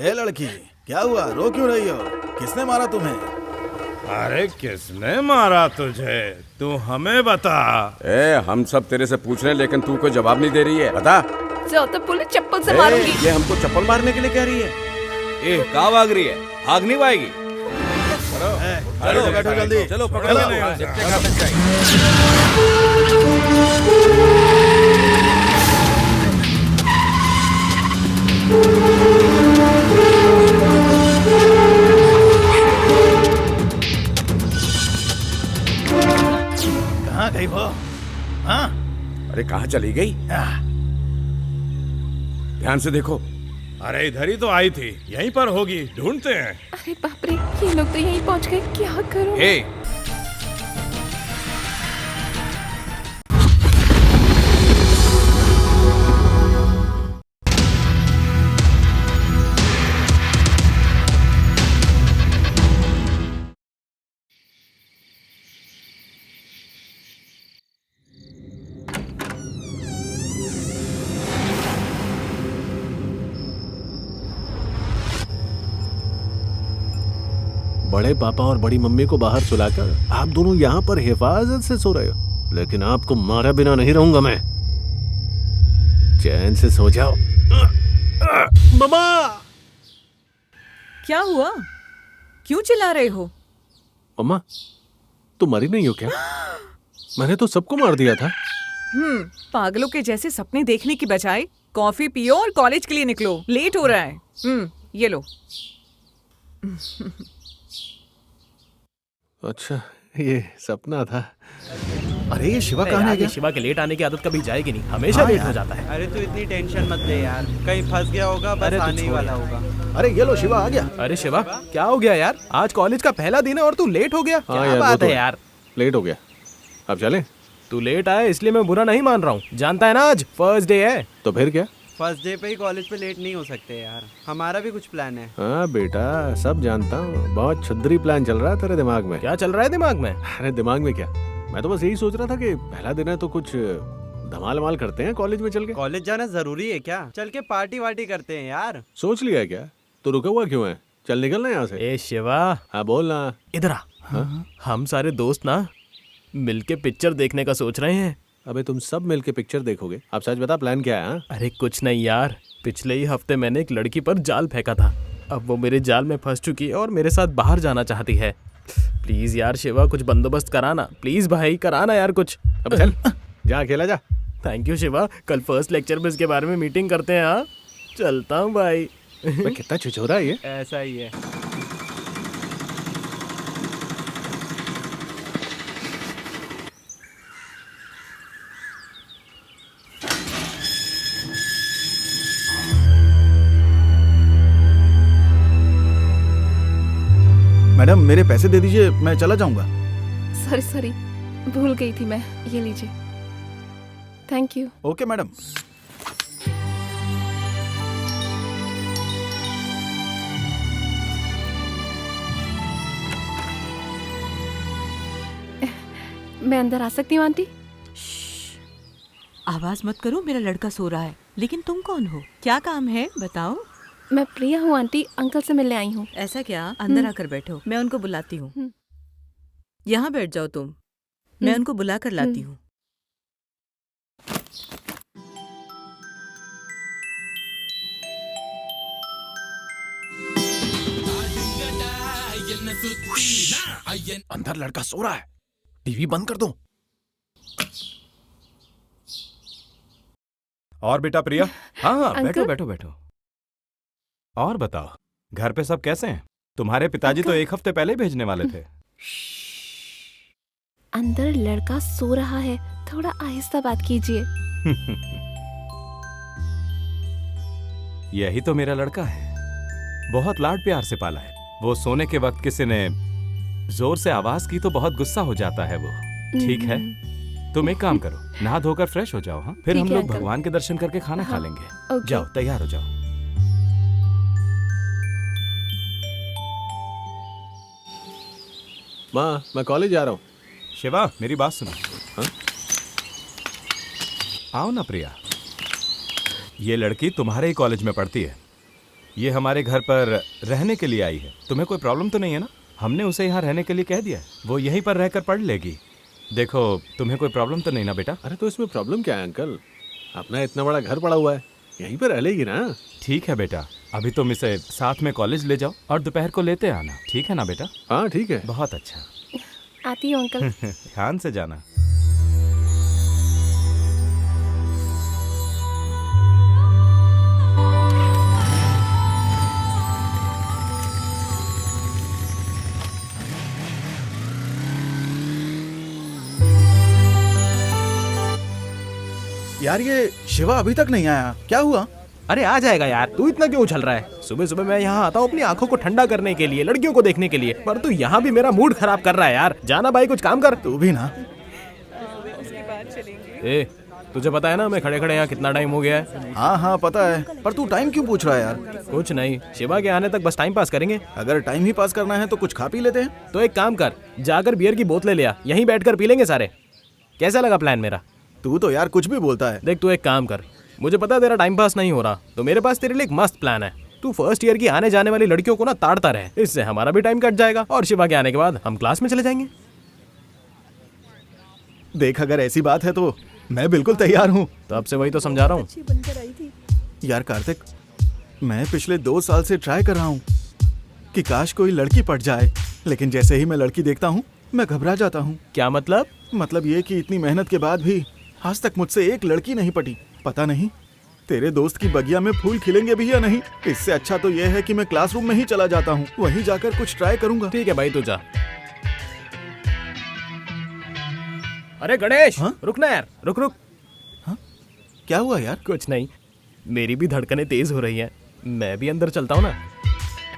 हे लड़की, क्या हुआ? रो क्यों रही हो? किसने मारा तुम्हें? अरे किसने मारा तुझे? तू हमें बता। हम सब तेरे से पूछ रहे हैं लेकिन तू कोई जवाब नहीं दे रही है। बता। जाओ तो पुलिस चप्पल से मारूंगी। ये हमको चप्पल मारने के लिए कह रही है। कहाँ भाग रही है? भाग नहीं पाएगी। चलो बैठो जल्दी। चलो पकड़ो। कहाँ गई वो? हाँ? अरे कहाँ चली गई? ध्यान से देखो। अरे इधर ही तो आई थी, यहीं पर होगी, ढूंढते हैं। अरे बाप रे, ये लोग तो यहीं पहुंच गए, क्या करूं? बड़े पापा और बड़ी मम्मी को बाहर सुलाकर आप दोनों यहाँ पर हिफाजत से सो रहे हो, लेकिन आपको मारा बिना नहीं रहूंगा मैं। चैन से सो जाओ। मम्मा! क्या हुआ? क्यों चिल्ला रहे हो? मम्मा, तुम मरी नहीं हो क्या? मैंने तो सबको मार दिया था। पागलों के जैसे सपने देखने की बजाय कॉफी पियो और कॉलेज के लिए निकलो, लेट हो रहा है। ये लो। अच्छा, ये सपना था। अरे ये शिवा कहाँ है? शिवा के लेट आने की आदत कभी जाएगी नहीं, हमेशा लेट हो जाता है। अरे तू इतनी टेंशन मत ले यार, कहीं फंस गया होगा, बस आने ही वाला होगा। अरे ये लो, शिवा आ गया। अरे शिवा, क्या हो गया यार? आज कॉलेज का पहला दिन है और तू लेट हो गया। हाँ क्या बात है यार? लेट हो गया। अब चलें? तू लेट आया इसलिए मैं बुरा नहीं मान रहा हूँ। जानता है ना आज फर्स्ट डे है। तो फिर क्या? फर्स्ट डे पे ही कॉलेज पे लेट नहीं हो सकते यार, हमारा भी कुछ प्लान है। हाँ बेटा, सब जानता हूँ। बहुत छुद्री प्लान चल रहा है तेरे दिमाग में। क्या चल रहा है दिमाग में? अरे दिमाग में क्या, मैं तो बस यही सोच रहा था कि पहला दिन है तो कुछ धमाल वमाल करते हैं कॉलेज में चल के। कॉलेज जाना जरूरी है क्या? चल के पार्टी वार्टी करते हैं यार। सोच लिया है क्या? तो रुका हुआ क्यों है? चल निकलना यहाँ से। ए शिवा, हाँ बोल ना। इधर आ। हम सारे दोस्त ना मिलके पिक्चर देखने का सोच रहे हैं। अबे तुम सब मिलके पिक्चर देखोगे? अब सच बता, प्लान क्या है? हाँ? अरे कुछ नहीं यार, पिछले ही हफ्ते मैंने एक लड़की पर जाल फेंका था। अब वो मेरे जाल में फंस चुकी है और मेरे साथ बाहर जाना चाहती है। प्लीज यार शिवा, कुछ बंदोबस्त कराना। प्लीज भाई, कराना यार कुछ। अब चल जा, अकेला जा। थैंक यू शिवा, कल फर्स्ट लेक्चर में इसके बारे में मीटिंग करते हैं। हाँ चलता हूँ भाई। कितना छिछोरा है ये। ऐसा ही है। मैडम मेरे पैसे दे दीजिए, मैं चला जाऊंगा। सॉरी, भूल गई थी मैं। ये लीजिए। Thank you. Okay madam. मैं अंदर आ सकती हूँ आंटी? आवाज मत करो, मेरा लड़का सो रहा है। लेकिन तुम कौन हो? क्या काम है बताओ। मैं प्रिया हूँ आंटी, अंकल से मिलने आई हूँ। ऐसा क्या? अंदर आकर बैठो, मैं उनको बुलाती हूँ। यहाँ बैठ जाओ तुम, मैं उनको बुला कर लाती हूँ। अंदर लड़का सो रहा है, टीवी बंद कर दो। और बेटा प्रिया? हाँ अंकल? बैठो बैठो बैठो। और बताओ, घर पे सब कैसे हैं? तुम्हारे पिताजी तो एक हफ्ते पहले भेजने वाले थे। अंदर लड़का सो रहा है, थोड़ा आहिस्ता बात कीजिए। यही तो मेरा लड़का है, बहुत लाड प्यार से पाला है। वो सोने के वक्त किसी ने जोर से आवाज की तो बहुत गुस्सा हो जाता है वो। ठीक है, तुम एक काम करो, नहा धोकर फ्रेश हो जाओ। हाँ, फिर हम ठीक है, लोग अंकल। भगवान के दर्शन करके खाना खा लेंगे। ओके। जाओ, तैयार हो जाओ। माँ, मैं कॉलेज जा रहा हूँ। शिवा, मेरी बात सुनो। हाँ? आओ ना प्रिया, ये लड़की तुम्हारे ही कॉलेज में पढ़ती है। ये हमारे घर पर रहने के लिए आई है। तुम्हें कोई प्रॉब्लम तो नहीं है ना? हमने उसे यहाँ रहने के लिए कह दिया है, वो यहीं पर रहकर पढ़ लेगी। देखो, तुम्हें कोई प्रॉब्लम तो नहीं ना बेटा? अरे तो इसमें प्रॉब्लम क्या है अंकल? अपना इतना बड़ा घर पड़ा हुआ है, यहीं पर रह लेगी ना। ठीक है बेटा, अभी तुम इसे साथ में कॉलेज ले जाओ और दोपहर को लेते आना, ठीक है ना बेटा? हाँ ठीक है। बहुत अच्छा। आती हूँ अंकल। ध्यान से जाना। यार ये शिवा अभी तक नहीं आया, क्या हुआ? अरे आ जाएगा यार, तू इतना क्यों उछल रहा है? सुबह सुबह मैं यहाँ आता हूँ अपनी आंखों को ठंडा करने के लिए, लड़कियों को देखने के लिए, पर तू यहाँ भी मेरा मूड खराब कर रहा है यार। जाना भाई, कुछ काम कर। तू भी ना। ए, तुझे पता है ना मैं खड़े खड़े यहाँ कितना टाइम हो गया है? हाँ हाँ पता है, पर तू टाइम क्यों पूछ रहा है यार? कुछ नहीं, शिवा के आने तक बस टाइम पास करेंगे। अगर टाइम ही पास करना है तो कुछ खा पी लेते हैं। तो एक काम कर, जाकर बियर की बोतलें ले आ, यहीं बैठकर पी लेंगे सारे। कैसा लगा प्लान मेरा? तू तो यार कुछ भी बोलता है। देख, तू एक काम कर, मुझे पता है तेरा टाइम पास नहीं हो रहा, तो मेरे पास तेरे लिए एक मस्त प्लान है। तू फर्स्ट ईयर की आने जाने वाली लड़कियों को ना ताड़ता रहे, इससे हमारा भी टाइम कट जाएगा और शिवा के आने के बाद हम क्लास में चले जाएंगे। देख, अगर ऐसी बात है तो मैं बिल्कुल तैयार हूँ। तो अब से वही तो समझा रहा हूँ। यार कार्तिक, मैं पिछले 2 साल से ट्राई कर रहा हूँ कि काश कोई लड़की पट जाए, लेकिन जैसे ही मैं लड़की देखता हूँ मैं घबरा जाता हूँ। क्या मतलब? मतलब ये कि इतनी मेहनत के बाद भी आज तक मुझसे एक लड़की नहीं पटी। पता नहीं तेरे दोस्त की बगिया में फूल खिलेंगे भी या नहीं। इससे अच्छा तो यह है कि मैं क्लासरूम में ही चला जाता हूँ, वहीं जाकर कुछ ट्राई करूंगा। ठीक है भाई, तू जा। अरे गणेश, हाँ? रुक ना यार, रुक रुक। क्या हुआ यार? कुछ नहीं, मेरी भी धड़कनें तेज हो रही हैं, मैं भी अंदर चलता हूँ ना।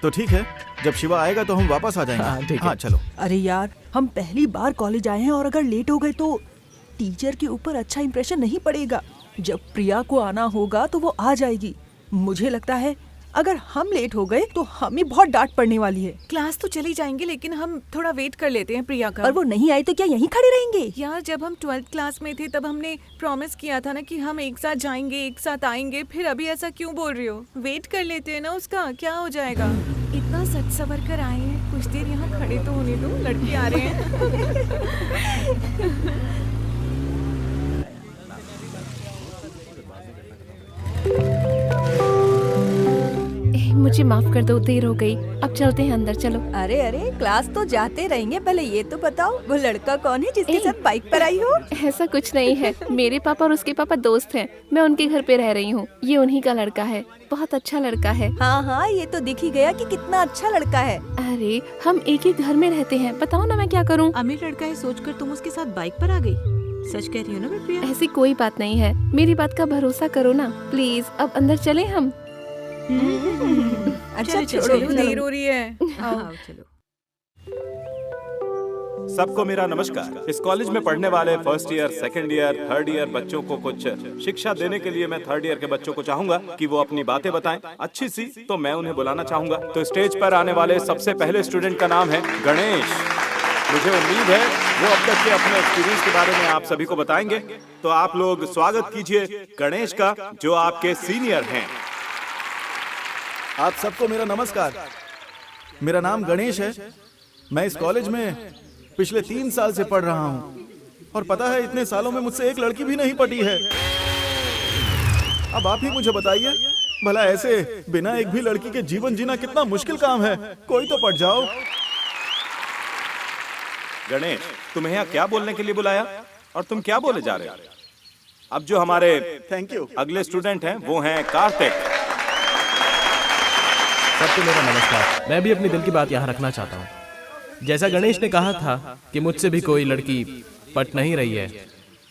तो ठीक है, जब शिवा आएगा तो हम वापस आ जाएंगे। हाँ, ठीक है। हाँ चलो। अरे यार, हम पहली बार कॉलेज आए हैं और अगर लेट हो गए तो टीचर के ऊपर अच्छा इंप्रेशन नहीं पड़ेगा। जब प्रिया को आना होगा तो वो आ जाएगी। मुझे लगता है अगर हम लेट हो गए तो हमें बहुत डांट पड़ने वाली है। क्लास तो चली जाएंगे, लेकिन हम थोड़ा वेट कर लेते हैं प्रिया का। और वो नहीं आई तो क्या यहीं खड़े रहेंगे? यार, जब हम 12th क्लास में थे तब हमने प्रॉमिस किया था ना कि हम एक साथ जाएंगे, एक साथ आएंगे। फिर अभी ऐसा क्यों बोल रही हो? वेट कर लेते हैं ना उसका, क्या हो जाएगा? इतना सच सवर कर आए हैं, कुछ देर यहाँ खड़े तो होने दो, लड़के आ रहे हैं। मुझे माफ कर दो, देर हो गई। अब चलते हैं अंदर, चलो। अरे अरे, क्लास तो जाते रहेंगे, पहले ये तो बताओ वो लड़का कौन है जिसके साथ बाइक पर आई हो? ऐसा कुछ नहीं है, मेरे पापा और उसके पापा दोस्त हैं। मैं उनके घर पे रह रही हूँ। ये उन्हीं का लड़का है, बहुत अच्छा लड़का है। हाँ हाँ, ये तो दिख ही गया कि कितना अच्छा लड़का है। अरे हम एक ही घर में रहते हैं, बताओ ना मैं क्या करूँ? अमीर लड़का है सोचकर तुम उसके साथ बाइक पर आ गई? सच कह रही हो ना प्रिया? ऐसी कोई बात नहीं है, मेरी बात का भरोसा करो ना प्लीज। अब अंदर चले हम। अच्छा चलो, छोड़ो, चलो, देर हो रही है। आओ चलो। सबको मेरा नमस्कार। इस कॉलेज में पढ़ने वाले first year, second year, third year बच्चों को कुछ शिक्षा देने के लिए मैं थर्ड ईयर के बच्चों को चाहूंगा कि वो अपनी बातें बताएं अच्छी सी, तो मैं उन्हें बुलाना चाहूंगा। तो स्टेज पर आने वाले सबसे पहले स्टूडेंट का नाम है गणेश। मुझे उम्मीद है वो अब तक के अपने एक्सपीरियंस के बारे में आप सभी को बताएंगे। तो आप लोग स्वागत कीजिए गणेश का, जो आपके सीनियर हैं। आप सबको मेरा नमस्कार। मेरा नाम गणेश है। मैं इस कॉलेज में पिछले 3 साल से पढ़ रहा हूँ और पता है इतने सालों में मुझसे एक लड़की भी नहीं पटी है। अब आप ही मुझे बताइए, भला ऐसे बिना एक भी लड़की के जीवन जीना कितना मुश्किल काम है। कोई तो पट जाओ। गणेश, तुम्हें यहाँ क्या बोलने के लिए बुलाया और तुम क्या बोले जा रहे हो? अब जो हमारे थैंक यू। अगले स्टूडेंट हैं वो हैं कार्तिक। सबको मेरा नमस्कार। मैं भी अपनी दिल की बात यहाँ रखना चाहता हूँ। जैसा गणेश ने कहा था कि मुझसे भी कोई लड़की पट नहीं रही है,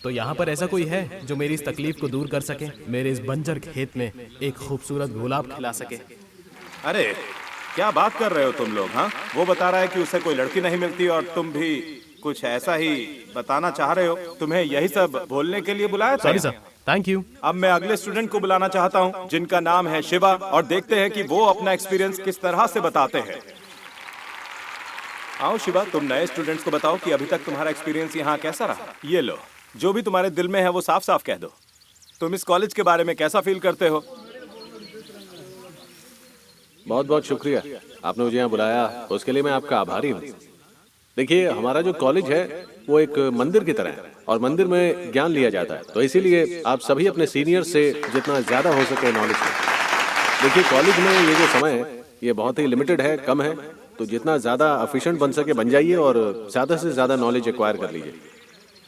तो यहाँ पर ऐसा कोई है जो मेरी इस तकलीफ को दूर कर सके, मेरे इस बंजर खेत में एक खूबसूरत गुलाब खिला सके। अरे क्या बात कर रहे हो तुम लोग? हाँ, वो बता रहा है कि उसे कोई लड़की नहीं मिलती और तुम भी कुछ ऐसा ही बताना चाह रहे हो। तुम्हें यही सब बोलने के लिए बुलाया था? Sorry sir, thank you. अब मैं अगले स्टूडेंट को बुलाना चाहता हूँ, जिनका नाम है शिवा, और देखते हैं कि वो अपना एक्सपीरियंस किस तरह से बताते हैं। आओ शिवा, तुम नए स्टूडेंट्स को बताओ कि अभी तक तुम्हारा एक्सपीरियंस यहाँ कैसा रहा। ये लो, जो भी तुम्हारे दिल में है वो साफ साफ कह दो। तुम इस कॉलेज के बारे में कैसा फील करते हो? बहुत बहुत शुक्रिया, आपने मुझे यहाँ बुलाया, उसके लिए मैं आपका आभारी हूँ। देखिए, हमारा जो कॉलेज है वो एक मंदिर की तरह है और मंदिर में ज्ञान लिया जाता है, तो इसीलिए आप सभी अपने सीनियर से जितना ज़्यादा हो सके नॉलेज लें। देखिए, कॉलेज में ये जो समय है ये बहुत ही लिमिटेड है, कम है, तो जितना ज़्यादा एफिशिएंट बन सके बन जाइए और ज़्यादा से ज़्यादा नॉलेज एक्वायर कर लीजिए।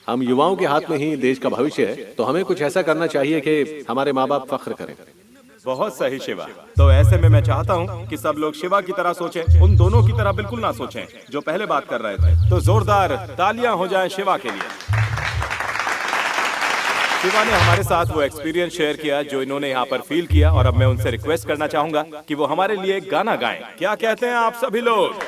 हम युवाओं के हाथ में ही देश का भविष्य है, तो हमें कुछ ऐसा करना चाहिए कि हमारे माँ बाप फख्र करें। बहुत सही शिवा। तो ऐसे में मैं चाहता हूँ कि सब लोग शिवा की तरह सोचें, उन दोनों की तरह बिल्कुल ना सोचें जो पहले बात कर रहे थे। तो जोरदार तालियां हो जाएं शिवा के लिए। शिवा ने हमारे साथ वो एक्सपीरियंस शेयर किया जो इन्होंने यहाँ पर फील किया, और अब मैं उनसे रिक्वेस्ट करना चाहूंगा कि वो हमारे लिए एक गाना गाएं। क्या कहते हैं आप सभी लोग?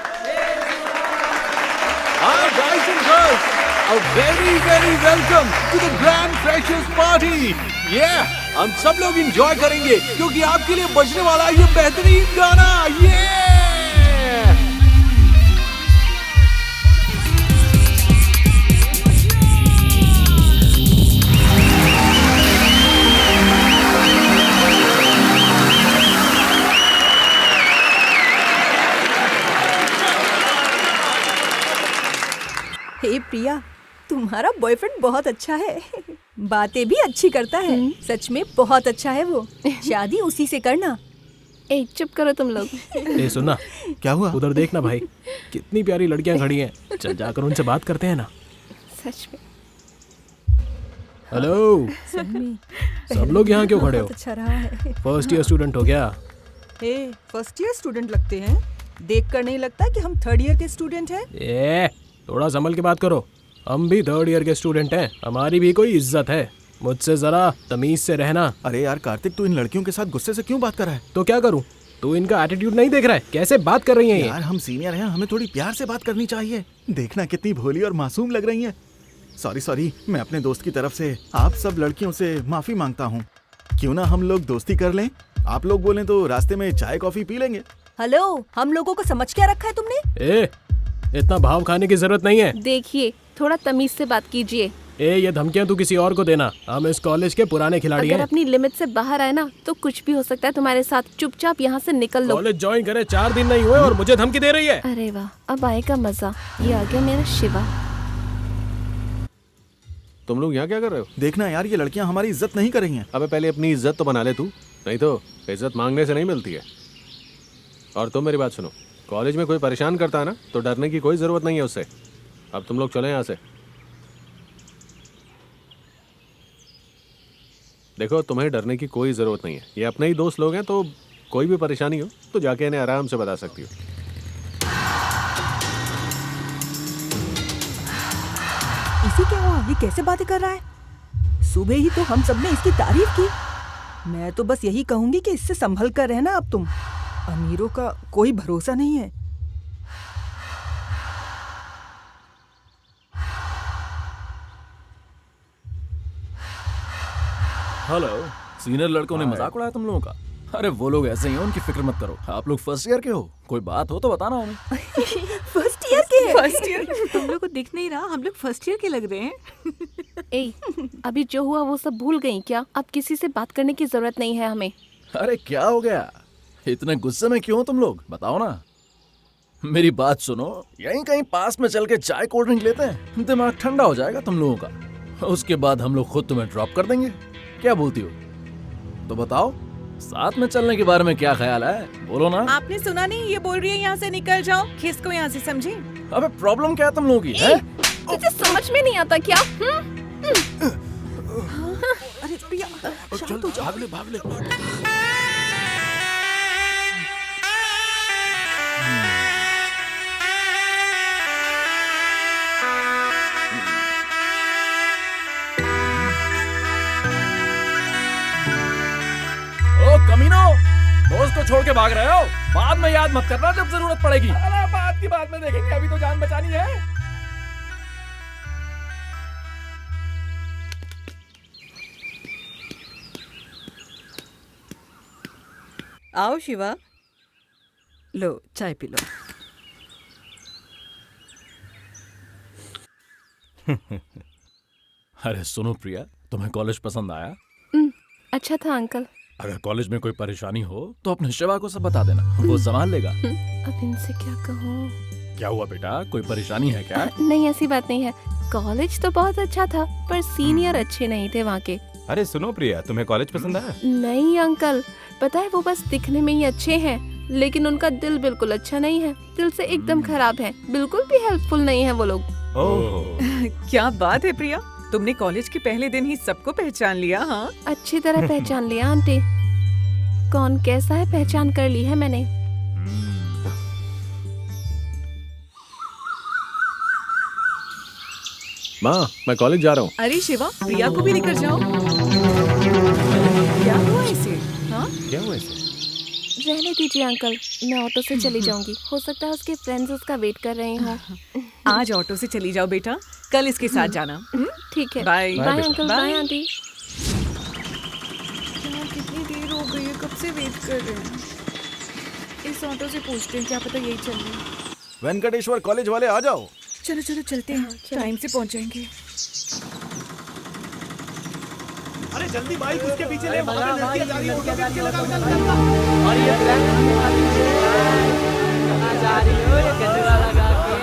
Hi guys and girls, a very welcome to the Grand Freshers Party. Yeah, हम सब लोग एंजॉय करेंगे क्योंकि आपके लिए बजने वाला है ये बेहतरीन गाना। Yeah! हे प्रिया, तुम्हारा बॉयफ्रेंड बहुत अच्छा है, बातें भी अच्छी करता है, सच में बहुत अच्छा है वो। शादी उसी से करना। ए चुप करो तुम लोग। ए सुनना, क्या हुआ? उधर देखना भाई, कितनी प्यारी लड़कियां खड़ी हैं। चल जाकर उनसे बात करते हैं ना। सच में हेलो, सब लोग यहाँ क्यों खड़े हो? अच्छा रहा है। फर्स्ट ईयर स्टूडेंट हो क्या? हे, फर्स्ट ईयर स्टूडेंट लगते हैं, देखकर नहीं लगता कि हम थर्ड ईयर के स्टूडेंट हैं। ए, थोड़ा संभल के बात करो, हम भी थर्ड ईयर के स्टूडेंट हैं, हमारी भी कोई इज्जत है। मुझसे जरा तमीज से रहना। अरे यार कार्तिक, तू इन लड़कियों के साथ गुस्से से क्यों बात कर रहा है? तो क्या करूं? तू इनका एटीट्यूड नहीं देख रहा है? कैसे बात कर रही हैं ये? यार हम सीनियर हैं, हमें थोड़ी प्यार से बात करनी चाहिए। देखना कितनी भोली और मासूम लग रही हैं। सॉरी, मैं अपने दोस्त की तरफ से आप सब लड़कियों से माफी मांगता हूँ। क्यों ना हम लोग दोस्ती कर लें? आप लोग बोलें तो रास्ते में चाय कॉफी पी लेंगे। हेलो, हम लोगों को समझ क्या रखा है तुमने? ए, इतना भाव खाने की जरूरत नहीं है। देखिए, थोड़ा तमीज से बात कीजिए। ए, ये धमकियां तू किसी और को देना, हम इस कॉलेज के पुराने खिलाड़ी अगर हैं। अपनी लिमिट से बाहर आए ना तो कुछ भी हो सकता है तुम्हारे साथ। चुपचाप यहाँ से निकल लो। कॉलेज ज्वाइन करे 4 दिन नहीं हुए और मुझे धमकी दे रही है। अरे वाह, अब आएगा मजा। ये आ गया मेरा शिवा। तुम लोग यहाँ क्या कर रहे हो? देखना यार, ये लड़कियां हमारी इज्जत नहीं कर रही हैं। अबे पहले अपनी इज्जत तो बना ले तू, नहीं तो इज्जत मांगने से नहीं मिलती है। और तुम मेरी बात सुनो, कॉलेज में कोई परेशान करता है ना तो डरने की कोई ज़रूरत नहीं है उससे। अब तुम लोग चले यहाँ से। देखो, तुम्हें डरने की कोई ज़रूरत नहीं है, ये अपने ही दोस्त लोग हैं, तो कोई भी परेशानी हो तो जाके इन्हें आराम से बता सकती हो। इसी क्या हुआ? ये कैसे बातें कर रहा है? सुबह ही तो हम सब ने इसकी तारीफ की। मैं तो बस यही कहूंगी कि इससे संभल कर रहना। अब तुम, अमीरों का कोई भरोसा नहीं है। हेलो, सीनियर लड़कों ने मजाक उड़ाया तुम लोगों का? अरे वो लोग ऐसे ही हैं, उनकी फिक्र मत करो। आप लोग फर्स्ट ईयर के हो, कोई बात हो तो बताना हमें। फर्स्ट ईयर के हैं? First year? तुम लोग को दिख नहीं रहा, हम लोग फर्स्ट ईयर के लग रहे हैं। ए, अभी जो हुआ वो सब भूल गई क्या? अब किसी से बात करने की जरूरत नहीं है हमें। अरे क्या हो गया, इतने गुस्से में क्यों हो तुम लोग? बताओ ना। मेरी बात सुनो, यहीं कहीं पास में चल के चाय कोल्ड ड्रिंक लेते हैं, दिमाग ठंडा हो जाएगा तुम लोगों का। उसके बाद हम लोग खुद तुम्हें ड्रॉप कर देंगे। क्या बोलती हो? तो बताओ, साथ में चलने के बारे में क्या ख्याल है? बोलो ना। आपने सुना नहीं? ये बोल रही है यहाँ से निकल जाओ। किसको यहाँ से, समझी? अबे प्रॉब्लम क्या है तुम लोगों की? है? तुझे समझ में नहीं आता क्या? अरे प्रिया, चल तो भाग ले, भाग ले। ओ कमीनो, दोस्त को छोड़ के भाग रहे हो? बाद में याद मत करना जब जरूरत पड़ेगी। अरे बात की बात में देखेंगे, अभी तो जान बचानी है। आओ शिवा, लो चाय पी लो। अरे सुनो प्रिया, तुम्हें कॉलेज पसंद आया? अच्छा था अंकल। अगर कॉलेज में कोई परेशानी हो तो अपने शिवा को सब बता देना, वो संभाल लेगा। अब इनसे क्या कहूँ? क्या हुआ बेटा, कोई परेशानी है क्या? नहीं, ऐसी बात नहीं है। कॉलेज तो बहुत अच्छा था, पर सीनियर अच्छे नहीं थे वहाँ के। अरे सुनो प्रिया, तुम्हें कॉलेज पसंद आया? नहीं अंकल, पता है वो बस दिखने में ही अच्छे हैं, लेकिन उनका दिल बिल्कुल अच्छा नहीं है। दिल से एकदम खराब है, बिल्कुल भी हेल्पफुल नहीं है वो लोग। क्या बात है प्रिया, तुमने कॉलेज के पहले दिन ही सबको पहचान लिया। हाँ, अच्छी तरह पहचान लिया आंटी। कौन कैसा है पहचान कर ली है मैंने। माँ, मैं कॉलेज जा रहा हूँ। अरे शिवा, प्रिया को भी लेकर जाओ। क्या हुआ इसे? हाँ, क्या हुआ इसे? रहने दीजिए अंकल, मैं ऑटो से चली जाऊंगी। हो सकता है उसके फ्रेंड्स उसका वेट कर रहे हों। आज ऑटो से चली जाओ बेटा, कल इसके साथ जाना। ठीक है, bye bye uncle, bye aunty. यार कितनी देर हो गई है, कब से वेट कर रहे हैं। इस ऑटो से पूछते हैं, क्या पता यही चल रही है। वेंकटेश्वर कॉलेज वाले आ जाओ। चलो चलो चलते हैं, टाइम से पहुंच जाएंगे। अरे जल्दी बाइक उसके पीछे ले, वहां पे लड़कियां जा रही हैं, ऑटो के पीछे लगा चल। और ये कहां जा रही हो, ये गजरा लगा के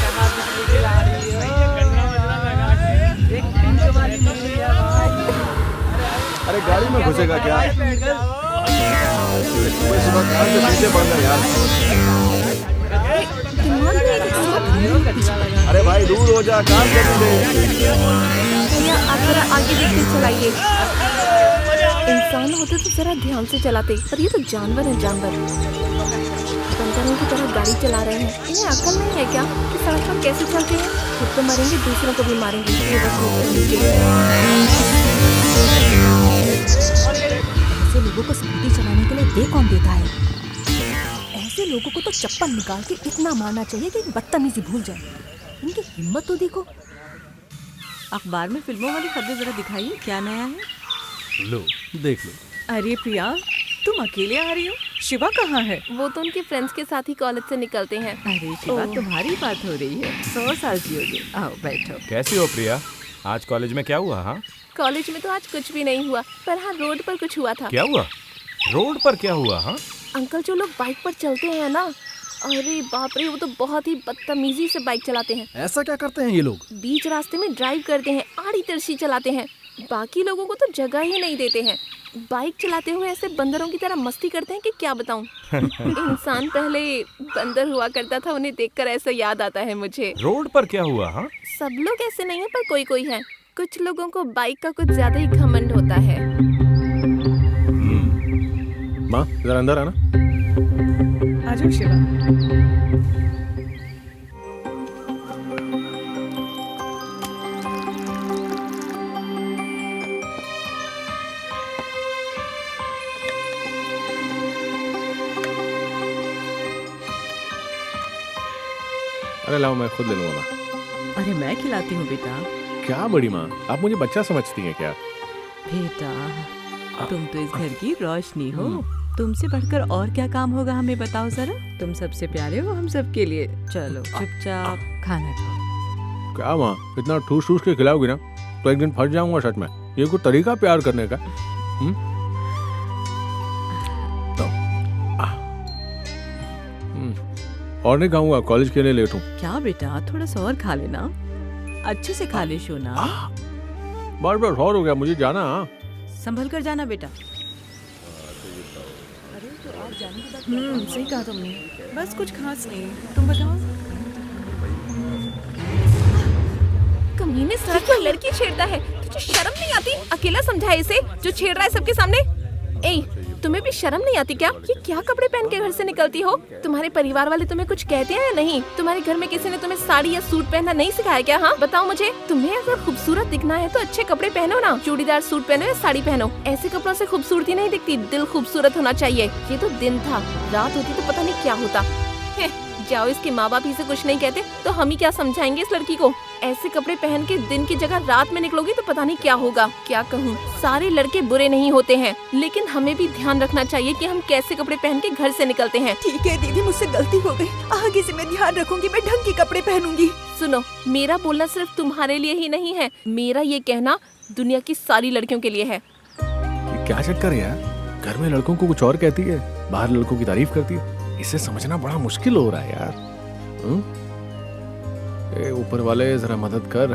कहां बिजली गिरा रही हो, ये गन्ना वजरा लगा के एक पिंक वाली मछली है भाई। अरे गाड़ी में घुसेगा क्या? सुबह सुबह कार से पीछे पड़ना यार। अरे भाई दूर हो जा, काम करने दे। भैया आप जरा आगे देख के चलाइए। इंसान होते तो जरा ध्यान से चलाते, पर ये तो जानवर है, जानवर। बंदरों की तरह गाड़ी चला रहे हैं। इन्हें अकल नहीं है क्या कि सड़क पर कैसे चलते हैं? खुद तो मरेंगे, दूसरों को भी मारेंगे। ये ऐसे लोगों को स्कूटी चलाने के लिए दे कौन देता है? ऐसे लोगों को तो चप्पल निकाल के इतना मारना चाहिए कि बदतमीजी भूल जाए। इनकी हिम्मत तो देखो। अखबार में फिल्मों वाली खबरें जरा दिखाइए, क्या नया है? लो देख लो। अरे प्रिया, तुम अकेले आ रही हो? शिवा कहाँ है? वो तो उनके फ्रेंड्स के साथ ही कॉलेज से निकलते हैं। अरे शिवा, तुम्हारी बात हो रही है। 100 साल जियोगे। आओ बैठो। कैसी हो प्रिया? आज कॉलेज में क्या हुआ? हाँ, कॉलेज में तो आज कुछ भी नहीं हुआ, पर हाँ रोड पर कुछ हुआ था। क्या हुआ? रोड पर क्या हुआ? हाँ अंकल, जो लोग बाइक पर चलते हैं ना, अरे बाप रे, वो तो बहुत ही बदतमीजी से बाइक चलाते हैं। ऐसा क्या करते हैं ये लोग? बीच रास्ते में ड्राइव करते हैं, आड़ी तिरछी चलाते हैं, बाकी लोगों को तो जगह ही नहीं देते हैं। बाइक चलाते हुए ऐसे बंदरों की तरह मस्ती करते हैं कि क्या बताऊं। इंसान पहले बंदर हुआ करता था, उन्हें देखकर ऐसा याद आता है मुझे। रोड पर क्या हुआ? हाँ, सब लोग ऐसे नहीं है, पर कोई कोई है। कुछ लोगों को बाइक का कुछ ज्यादा ही घमंड होता है। माँ, जरा अंदर आना। आ जाओ शिवा। अरे लाओ, मैं खुद ले लूंगा माँ। अरे मैं खिलाती हूँ बेटा। क्या बड़ी माँ, आप मुझे बच्चा समझती हैं क्या? बेटा तुम तो इस घर की रोशनी हो, तुमसे बढ़कर और क्या काम होगा हमें बताओ जरा। तुम सबसे प्यारे हो हम सब के लिए। चलो चुपचाप खाना खाओ। क्या माँ, इतना ठूस ठूस के खिलाओगी ना तो एक दिन फंस जाऊंगा सच में। ये कोई तरीका प्यार करने का? और नहीं खाऊंगा, कॉलेज के लिए लेट हूँ। क्या बेटा, थोड़ा सा और खा लेना, अच्छे से खा ले सोना। बार बार और हो गया, मुझे जाना। संभल कर जाना बेटा। सही कहा तुमने, बस कुछ खास नहीं। तुम बताओ। कमीने, सड़क पर लड़की छेड़ता है, तुझे शर्म नहीं आती? अकेला समझाए इसे जो छेड़ रहा है सबके सामने। ए, तुम्हें भी शर्म नहीं आती क्या? ये क्या कपड़े पहन के घर से निकलती हो? तुम्हारे परिवार वाले तुम्हें कुछ कहते हैं या नहीं? तुम्हारे घर में किसी ने तुम्हें साड़ी या सूट पहनना नहीं सिखाया क्या? हाँ बताओ मुझे। तुम्हें अगर खूबसूरत दिखना है तो अच्छे कपड़े पहनो ना, चूड़ीदार सूट पहनो या साड़ी पहनो। ऐसे कपड़ों से खूबसूरती नहीं दिखती, दिल खूबसूरत होना चाहिए। ये तो दिन था, रात होती तो पता नहीं क्या होता। जाओ, इसके माँ बाप इसे कुछ नहीं कहते तो हम ही क्या समझाएंगे इस लड़की को। ऐसे कपड़े पहन के दिन की जगह रात में निकलोगी तो पता नहीं क्या होगा। क्या कहूँ, सारे लड़के बुरे नहीं होते हैं, लेकिन हमें भी ध्यान रखना चाहिए कि हम कैसे कपड़े पहन के घर से निकलते हैं। ठीक है दीदी, मुझसे गलती हो गई, आगे से मैं ध्यान रखूंगी, मैं ढंग के कपड़े पहनूंगी। सुनो, मेरा बोलना सिर्फ तुम्हारे लिए ही नहीं है, मेरा ये कहना दुनिया की सारी लड़कियों के लिए है। क्या चक्कर है यार? घर में लड़कों को कुछ और कहती है, बाहर लड़कों की तारीफ करती है। इसे समझना बड़ा मुश्किल हो रहा है यार। ए ऊपर वाले जरा मदद कर।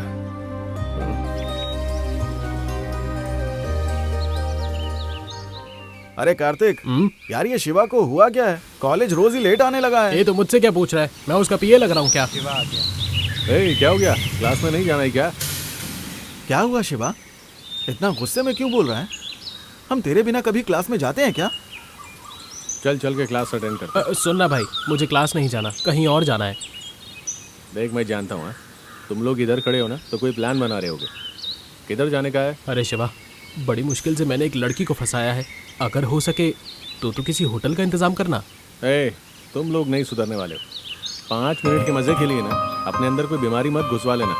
अरे कार्तिक, यार ये शिवा को हुआ क्या है? कॉलेज रोज ही लेट आने लगा है। ये तो मुझसे क्या पूछ रहा है? मैं उसका पीए लग रहा हूँ क्या? ए क्या हो गया? क्लास में नहीं जाना है क्या? क्या हुआ शिवा? इतना गुस्से में क्यों बोल रहा है? हम तेरे बिना कभी क्लास में जाते हैं क्या? चल चल के क्लास अटेंड कर। सुनना भाई, मुझे क्लास नहीं जाना, कहीं और जाना है। देख मैं जानता हूँ तुम लोग इधर खड़े हो ना तो कोई प्लान बना रहे होगे। किधर जाने का है? अरे शिवा, बड़ी मुश्किल से मैंने एक लड़की को फंसाया है। अगर हो सके तो किसी होटल का इंतजाम करना। ए तुम लोग नहीं सुधरने वाले हो। 5 मिनट के मजे के लिए ना अपने अंदर कोई बीमारी मत घुसवा लेना।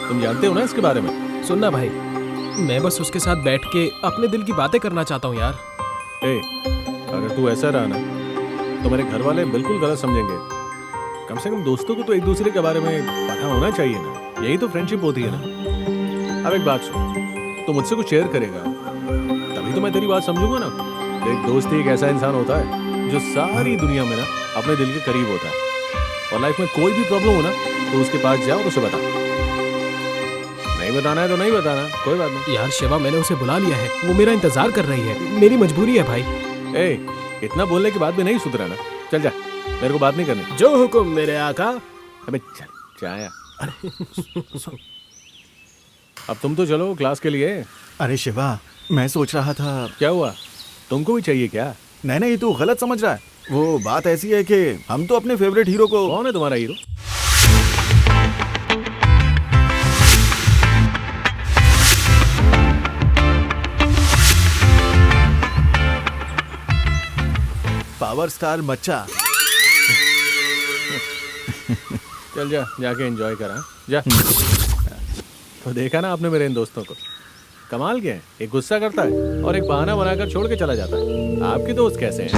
तुम जानते हो ना इसके बारे में। सुनना भाई, मैं बस उसके साथ बैठ के अपने दिल की बातें करना चाहता हूँ यार। ए अगर तू ऐसा रहा ना तो मेरे घर वाले बिल्कुल गलत समझेंगे। कम से कम दोस्तों को तो एक दूसरे के बारे में पता होना चाहिए ना। यही तो फ्रेंडशिप होती है ना। अब एक बात सुन, तो मुझसे कुछ शेयर करेगा तभी तो मैं तेरी बात समझूंगा ना। एक दोस्त ही एक ऐसा इंसान होता है जो सारी दुनिया में ना अपने दिल के करीब होता है। और लाइफ में कोई भी प्रॉब्लम हो ना तो उसके पास जाओ और उसे बता। नहीं बताना है तो नहीं बताना, कोई बात नहीं। यार शिवा, मैंने उसे बुला लिया है, वो मेरा इंतजार कर रही है। मेरी मजबूरी है भाई। ए इतना बोलने के बाद भी नहीं सुधरा ना? चल जा, मेरे को बात नहीं करनी। जो हुकुम मेरे आका। अबे चल जाया। अब तुम तो चलो क्लास के लिए। अरे शिवा, मैं सोच रहा था। क्या हुआ? तुमको भी चाहिए क्या? नहीं, तू गलत समझ रहा है। वो बात ऐसी है कि हम तो अपने फेवरेट हीरो को। कौन है तुम्हारा हीरो? पावर स्टार मच्चा। चल जा, जाके एंजॉय करा जा। तो देखा ना आपने मेरे इन दोस्तों को, कमाल क्या है। एक गुस्सा करता है और एक बहाना बनाकर छोड़ के चला जाता है। आपके दोस्त कैसे हैं?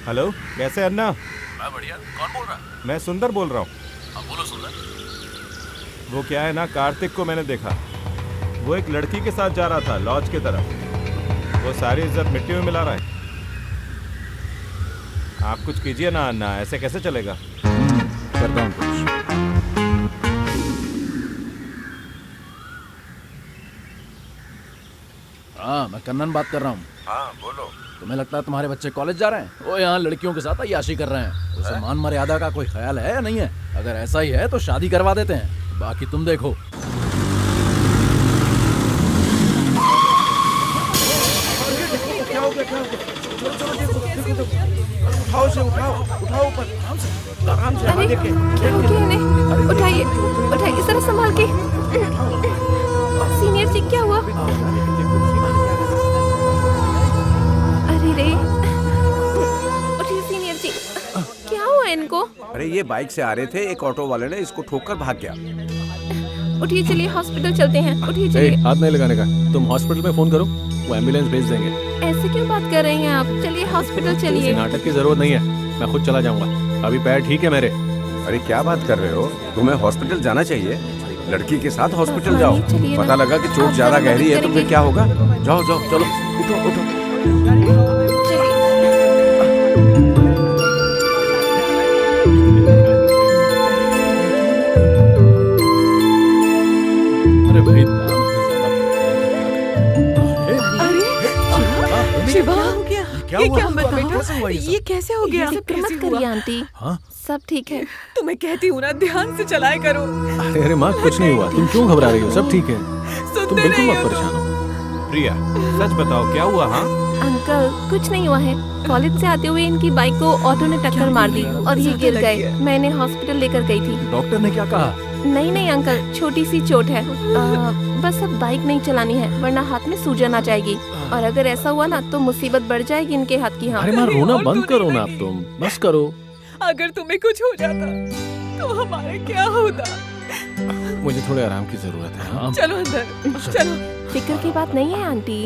हेलो, कैसे अन्ना? मैं बढ़िया। कौन बोल रहा है? मैं सुंदर बोल रहा हूँ। अब बोलो सुंदर। वो क्या है ना, कार्तिक को मैंने देखा। वो एक लड़की के साथ जा रहा था लॉज की तरफ। वो सारी इज्जत मिट्टी में मिला रहा है। आप कुछ कीजिए ना अन्ना, ऐसे कैसे चलेगा? करता हूँ कुछ। हाँ मैं कन्नन बात कर रहा हूँ। हाँ बोलो। तुम्हें लगता है तुम्हारे बच्चे कॉलेज जा रहे हैं? वो यहाँ लड़कियों के साथ अय्याशी कर रहे हैं। उसे मान मर्यादा का कोई ख्याल है या नहीं है? अगर ऐसा ही है तो शादी करवा देते हैं, बाकी तुम देखो। उठाओ ऊपर, आराम से। अरे क्या हो गया इन्हें? उठाइए उठाइए, जरा संभाल के। सीनियर जी क्या हुआ? अरे रे, उठिए सीनियर जी, क्या हुआ इनको? अरे ये बाइक से आ रहे थे, एक ऑटो वाले ने इसको ठोकर भाग गया। उठिए, चलिए हॉस्पिटल चलते हैं। उठिए चलिए। हाथ नहीं लगाने का। तुम हॉस्पिटल में फोन करो, वो एम्बुलेंस भेज देंगे। ऐसे क्यों बात कर रहे हैं आप? चलिए हॉस्पिटल चलिए। नाटक की जरूरत नहीं है, मैं खुद चला जाऊंगा। अभी पैर ठीक है मेरे। अरे क्या बात कर रहे हो? तुम्हें हॉस्पिटल जाना चाहिए। लड़की के साथ हॉस्पिटल जाओ। चलिए ना। पता लगा कि चोट ज्यादा गहरी है तो फिर क्या होगा? जाओ जाओ, चलो उठो उठो। अरे भाई शिवा, हो गया? क्या ये हुआ? क्या हुआ बेटा? ये कैसे हो गया? ये फिक्र मत करिए आंटी, सब ठीक है। तुम्हें कहती हूँ ना, ध्यान से चलाया करो। अरे माँ, कुछ नहीं हुआ। तुम क्यों घबरा रही हो? सब ठीक है, तुम बिल्कुल नहीं मत हो। परेशान हो। प्रिया, सच बताओ क्या हुआ? हाँ अंकल, कुछ नहीं हुआ है। कॉलेज से आते हुए इनकी बाइक को ऑटो ने टक्कर मार दी और ये गिर गए। मैंने हॉस्पिटल लेकर गई थी। डॉक्टर ने क्या कहा? नहीं अंकल, छोटी सी चोट है। बस अब बाइक नहीं चलानी है, वरना हाथ में सूजन आ जाएगी। और अगर ऐसा हुआ ना तो मुसीबत बढ़ जाएगी इनके हाथ की। हाँ अरे माँ, रोना बंद करो ना, अब तुम बस करो। अगर तुम्हें कुछ हो जाता तो हमारा क्या होता? मुझे थोड़े आराम की जरूरत है। हाँ चलो अंदर, चलो। फिक्र की बात नहीं है आंटी।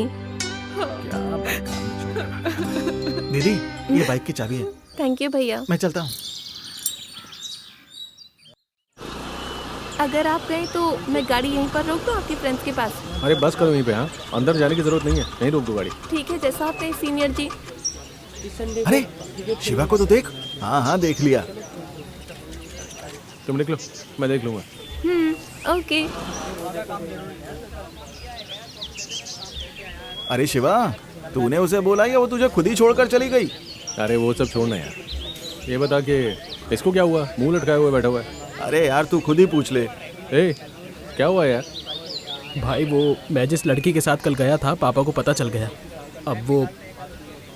दीदी, ये बाइक की चाबी है। थैंक यू भैया। मैं चलता हूँ। अगर आप गए तो मैं गाड़ी यहीं पर रोक दूं आपके फ्रेंड्स के पास? अरे बस करो यहीं पे। हाँ, अंदर जाने की जरूरत नहीं है, यहीं रोक दो गाड़ी। ठीक है, जैसा आप कहें सीनियर जी। अरे शिवा को तो देख। हाँ हाँ देख लिया। तुम निकलो, मैं देख लूंगा। ओके। अरे शिवा, तूने उसे बोला या वो तुझे खुद ही छोड़कर चली गई? अरे वो सब छोड़ना यार, ये बता कि इसको क्या हुआ, मुंह लटकाए हुए बैठा हुआ है। अरे यार तू खुद ही पूछ ले। ए, क्या हुआ यार? भाई वो मैं जिस लड़की के साथ कल गया था पापा को पता चल गया। अब वो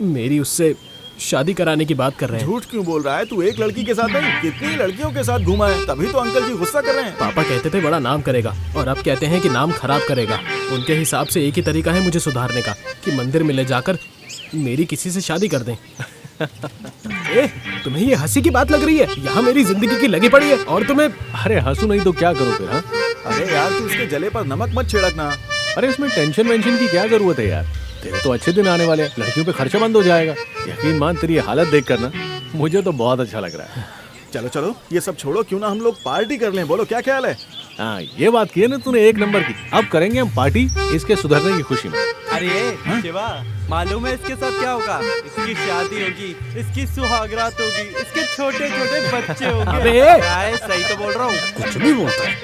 मेरी उससे शादी कराने की बात कर रहे हैं। झूठ क्यों बोल रहा है? तू एक लड़की के साथ नहीं कितनी लड़कियों के साथ घूमा है, तभी तो अंकल जी गुस्सा कर रहे हैं। पापा कहते थे बड़ा नाम करेगा और अब कहते हैं कि नाम खराब करेगा। उनके हिसाब से एक ही तरीका है मुझे सुधारने का कि मंदिर में ले जाकर मेरी किसी से शादी कर दें। ए, तुम्हें ये हंसी की बात लग रही है? यहाँ मेरी जिंदगी की लगी पड़ी है और तुम्हें। अरे हंसू नहीं तो क्या करो फिर? हाँ, अरे यार तू उसके जले पर नमक मत छिड़कना। अरे इसमें टेंशन वेंशन की क्या जरूरत है यार? तेरे तो अच्छे दिन आने वाले हैं, लड़कियों पे खर्चा बंद हो जाएगा। यकीन मान, तेरी ये हालत देख कर ना मुझे तो बहुत अच्छा लग रहा है। चलो चलो ये सब छोड़ो, क्यों ना हम लोग पार्टी कर लें? बोलो क्या ख्याल है? हाँ, ये बात की है ना तूने, एक नंबर की। अब करेंगे हम पार्टी इसके सुधरने की खुशी में। अरे शिवा, मालूम है इसके साथ क्या होगा? इसकी शादी होगी, इसकी सुहागरात होगी, इसके छोटे छोटे बच्चे होंगे। अबे! क्या है, सही तो बोल रहा हूँ। कुछ भी बोलता है।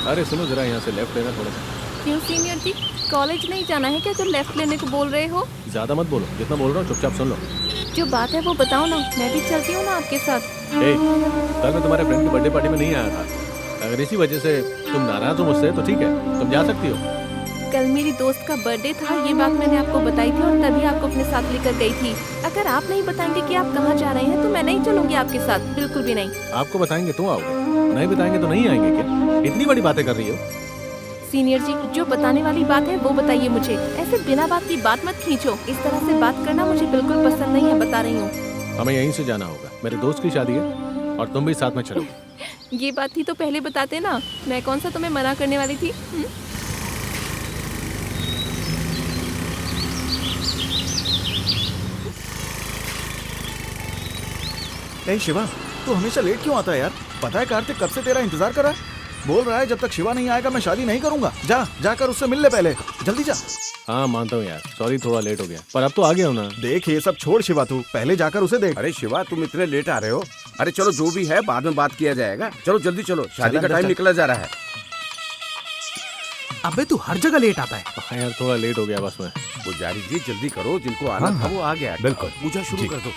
अरे सुनो जरा, यहाँ से लेफ्ट लेना थोड़ा सा। क्यों सीनियर जी, कॉलेज नहीं जाना है क्या जो लेफ्ट लेने को बोल रहे हो? ज्यादा मत बोलो, जितना बोल रहा हूँ चुपचाप सुन लो। जो बात है वो बताओ ना, मैं भी चलती हूँ ना आपके साथ। ए, कल मैं तुम्हारे फ्रेंड की बर्थडे पार्टी में नहीं आया था। अगर इसी वजह से तुम नाराज हो मुझसे तो ठीक है, तुम जा सकती हो। कल मेरी दोस्त का बर्थडे था, ये बात मैंने आपको बताई थी और तभी आपको अपने साथ लेकर गई थी। अगर आप नहीं बताएंगे कि आप कहाँ जा रहे हैं तो मैं नहीं चलूंगी आपके साथ, बिल्कुल भी नहीं। आपको बताएंगे तो आओगे, नहीं बताएंगे तो नहीं आएंगे क्या? इतनी बड़ी बातें कर रही हो। सीनियर जी, जो बताने वाली बात है वो बताइए मुझे, ऐसे बिना बात की बात मत खींचो। इस तरह से बात करना मुझे बिल्कुल पसंद नहीं है, बता रही हूँ। हमें यहीं से जाना होगा, मेरे दोस्त की शादी है और तुम भी साथ में चलोगे। ये बात थी तो पहले बताते ना, मैं कौन सा तुम्हें मना करने वाली थी? नहीं शिवा, तू हमेशा लेट क्यों आता है यार? पता है कार्तिक कब से तेरा इंतजार कर रहा है, बोल रहा है जब तक शिवा नहीं आएगा मैं शादी नहीं करूंगा। जा जाकर उससे मिल ले पहले, जल्दी जा। हाँ मानता हूँ यार, सॉरी थोड़ा लेट हो गया, पर अब तो आ गया हूँ ना। देख ये सब छोड़ शिवा, तू पहले जाकर उसे देख। अरे शिवा तुम इतने लेट आ रहे हो? अरे चलो जो भी है बाद में बात किया जाएगा। चलो जल्दी चलो, शादी का टाइम निकला जा रहा है। अबे तू हर जगह लेट आता है। हाँ यार थोड़ा लेट हो गया बस में। पुजारी जी जल्दी करो, जिनको आना था वो आ गया। बिल्कुल। पूजा शुरू कर दो।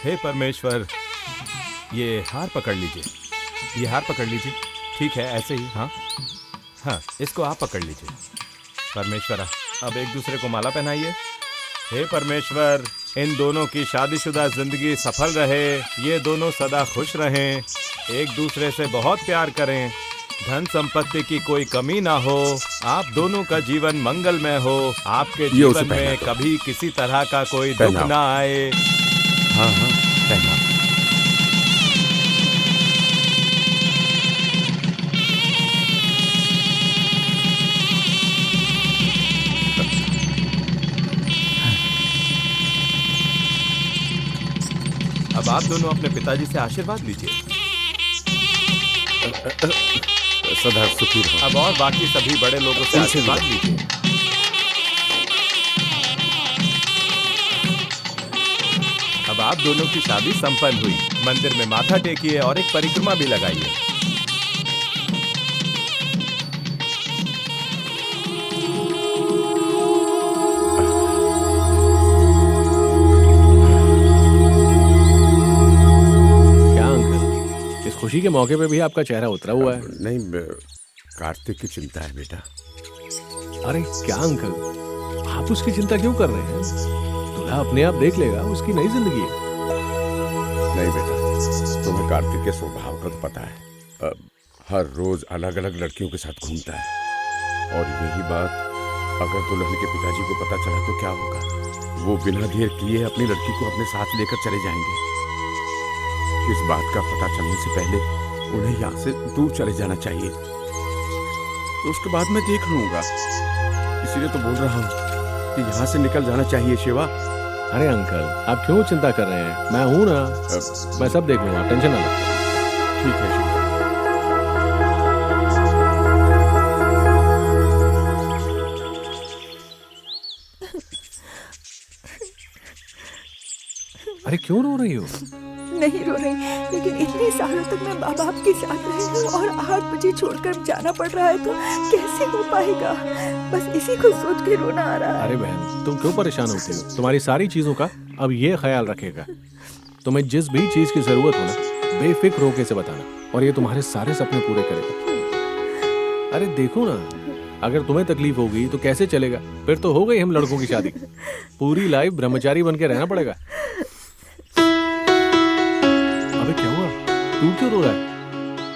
हे परमेश्वर, ये हार पकड़ लीजिए, ये हार पकड़ लीजिए। ठीक है, ऐसे ही। हाँ हाँ, इसको आप पकड़ लीजिए। परमेश्वर अब एक दूसरे को माला पहनाइए। हे परमेश्वर, इन दोनों की शादीशुदा जिंदगी सफल रहे, ये दोनों सदा खुश रहें, एक दूसरे से बहुत प्यार करें, धन संपत्ति की कोई कमी ना हो, आप दोनों का जीवन मंगलमय हो, आपके जीवन में कभी किसी तरह का कोई दुख ना आए। हाँ हाँ पहना। अब आप दोनों अपने पिताजी से आशीर्वाद लीजिए। सदा सुखी रहो। अब और बाकी सभी बड़े लोगों से आशीर्वाद लीजिए। अब आप दोनों की शादी संपन्न हुई। मंदिर में माथा टेकिए और एक परिक्रमा भी लगाइए। क्या अंकल, इस खुशी के मौके पे भी आपका चेहरा उतरा हुआ है? नहीं, कार्तिक की चिंता है बेटा। अरे क्या अंकल, आप उसकी चिंता क्यों कर रहे हैं? दूल्हा अपने आप देख लेगा, उसकी नई जिंदगी है। नहीं बेटा, तुम्हें कार्तिक के स्वभाव का तो पता है, हर रोज अलग अलग लड़कियों के साथ घूमता है। और यही बात अगर दुल्हन के पिताजी को पता चला तो क्या होगा? वो बिना देर किए अपनी लड़की को अपने साथ लेकर चले जाएंगे। इस बात का पता चलने से पहले उन्हें यहाँ से दूर चले जाना चाहिए। तो उसके बाद मैं देख लूंगा। इसीलिए तो बोल रहा हूँ कि यहाँ से निकल जाना चाहिए शिवा। अरे अंकल, आप क्यों चिंता कर रहे हैं? मैं हूं ना, मैं सब देख लूंगा, टेंशन ना लो। ठीक है शिवा। अरे क्यों रो रही हो? नहीं रो रही, लेकिन इतने सालों तक मैं माँ बाप के साथ रही हूँ और आज मुझे छोड़कर जाना पड़ रहा है तो कैसे हो पाएगा? बस इसी को सोच के रोना आ रहा है। अरे बहन, तुम क्यों परेशान होती हो? तुम्हारी सारी चीजों का अब ये ख्याल रखेगा। तुम्हें जिस भी चीज की जरूरत हो ना, बेफिक्र होके से बताना, और ये तुम्हारे सारे सपने पूरे करेगा। अरे देखो ना, अगर तुम्हें तकलीफ होगी तो कैसे चलेगा? फिर तो हो गई हम लड़कों की शादी, पूरी लाइफ ब्रह्मचारी बन के रहना पड़ेगा। अबे क्या हुआ? तू क्यों रो रहा है?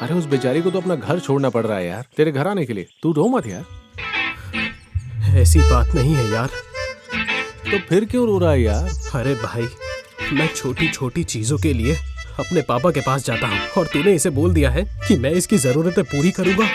अरे उस बेचारी को तो अपना घर छोड़ना पड़ रहा है यार, तेरे घर आने के लिए। तू रो मत यार। ऐसी बात नहीं है यार। तो फिर क्यों रो रहा है यार? अरे भाई, मैं छोटी छोटी चीजों के लिए अपने पापा के पास जाता हूँ और तूने इसे बोल दिया है कि मैं इसकी जरूरतें पूरी करूंगा।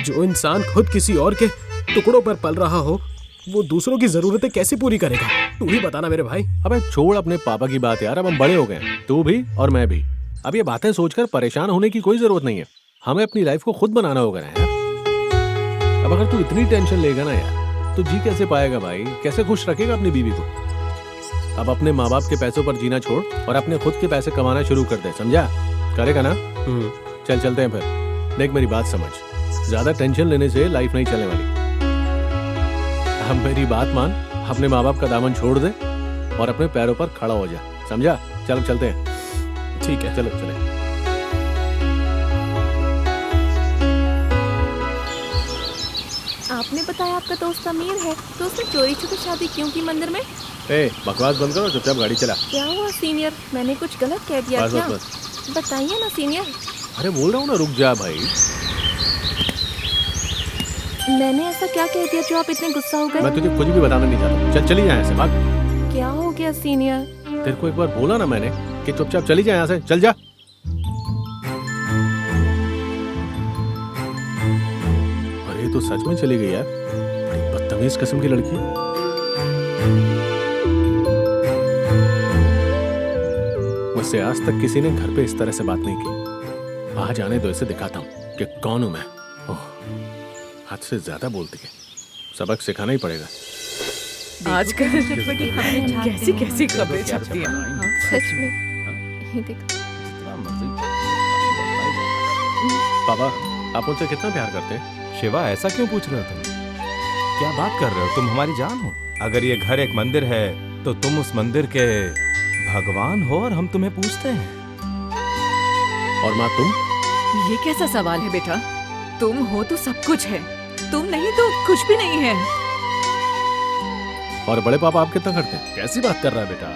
जो इंसान खुद किसी और के टुकड़ों पर पल रहा हो, वो दूसरों की जरूरतें कैसे पूरी करेगा? तू ही बताना मेरे भाई। अबे छोड़ अपने पापा की बात यार, अब हम बड़े हो गए हैं, तू भी और मैं भी। अब ये बातें सोचकर परेशान होने की कोई जरूरत नहीं है। हमें अपनी लाइफ को खुद बनाना होगा ना यार। अब अगर तू इतनी टेंशन लेगा ना यार, तो जी कैसे पाएगा भाई? कैसे खुश रखेगा अपनी बीवी को? अब अपने माँ बाप के पैसों पर जीना छोड़ और अपने खुद के पैसे कमाना शुरू कर दे, समझा? करेगा ना? चल चलते हैं फिर। देख मेरी बात समझ, ज्यादा टेंशन लेने से लाइफ नहीं चलने वाली। अब मेरी बात मान, अपने माँ बाप का दामन छोड़ दे और अपने पैरों पर खड़ा हो जा, समझा? चलो चलते हैं। ठीक है, चलो चले। आपने बताया आपका दोस्त अमीर है, तो उसने चोरी छुपे शादी क्यों की मंदिर में? ए, बकवास बंद करो, चुपचाप गाड़ी चला। क्या हुआ सीनियर? मैंने कुछ गलत कह दिया बस क्या? बस। बताइए ना सीनियर। अरे बोल रहा हूँ ना, रुक जा भाई। मैंने ऐसा क्या कह दिया जो आप इतने गुस्सा हो गए? मैं तुझे कुछ भी बताना नहीं चाहता। चल चली जाए, भाग। क्या हो गया सीनियर? तेरे को एक बार बोला ना मैंने कि चुपचाप चली जाए यहाँ से, चल जा। अरे तो सच में चली गई यार, बड़ी बदतमीज किस्म की लड़की है। मुझसे आज तक किसी ने घर पे इस तरह से बात नहीं की। आज आने दो, इसे दिखाता हूँ कि कौन हूं मैं। ओह, हद से ज्यादा बोलती है, सबक सिखाना ही पड़ेगा। आजकल कैसी कैसी खबरें छपती हैं। सच में ये देखो। पापा, आप मुझसे कितना प्यार करते हैं? शिवा, ऐसा क्यों पूछ रहे हो तुम? क्या बात कर रहे हो? तुम हमारी जान हो। अगर ये घर एक मंदिर है तो तुम उस मंदिर के भगवान हो और हम तुम्हें पूजते हैं। और माँ तुम? ये कैसा सवाल है बेटा? तुम हो तो सब कुछ है, तुम नहीं तो कुछ भी नहीं है। और बड़े पापा आप कितना करते हैं? कैसी बात कर रहा है बेटा?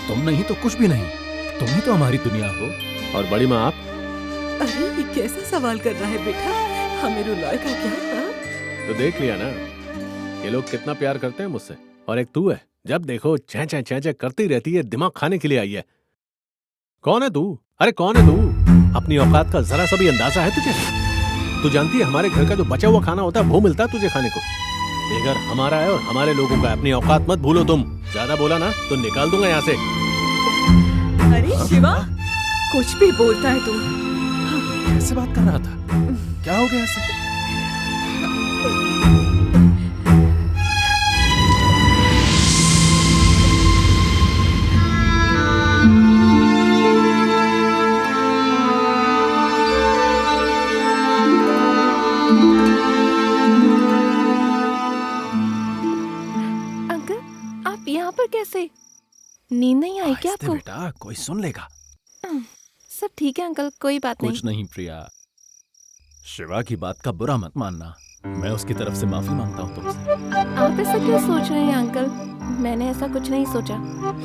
तुम नहीं तो कुछ भी नहीं, तुम ही तो हमारी दुनिया हो। और बड़ी माँ आप? अरे ये कैसा सवाल कर रहा है बेटा? हमें रुलाएगा क्या? तो देख लिया ना, ये लोग कितना प्यार करते हैं मुझसे। और एक तू है, जब देखो चै चै चै चै करती रहती है, दिमाग खाने के लिए आई है। कौन है तू? अरे कौन है तू? अपनी औकात का जरा सा भी अंदाजा है तुझे? तू जानती है हमारे घर का जो बचा हुआ खाना होता है वो मिलता है तुझे खाने को। ये घर हमारा है और हमारे लोगों का है। अपनी औकात मत भूलो तुम। ज्यादा बोला ना तो निकाल दूंगा यहाँ से। अरे शिवा, कुछ भी बोलता है तू। कैसे बात कर रहा था? क्या हो गया ऐसे? अंकल, आप यहाँ पर कैसे? नींद नहीं आई क्या आहिस्ते आपको? बेटा, कोई सुन लेगा। सब ठीक है अंकल, कोई बात नहीं। कुछ नहीं प्रिया, शिवा की बात का बुरा मत मानना। मैं उसकी तरफ से माफी मांगता हूँ तुमसे। आप ऐसा क्यों सोच रहे हैं अंकल? मैंने ऐसा कुछ नहीं सोचा।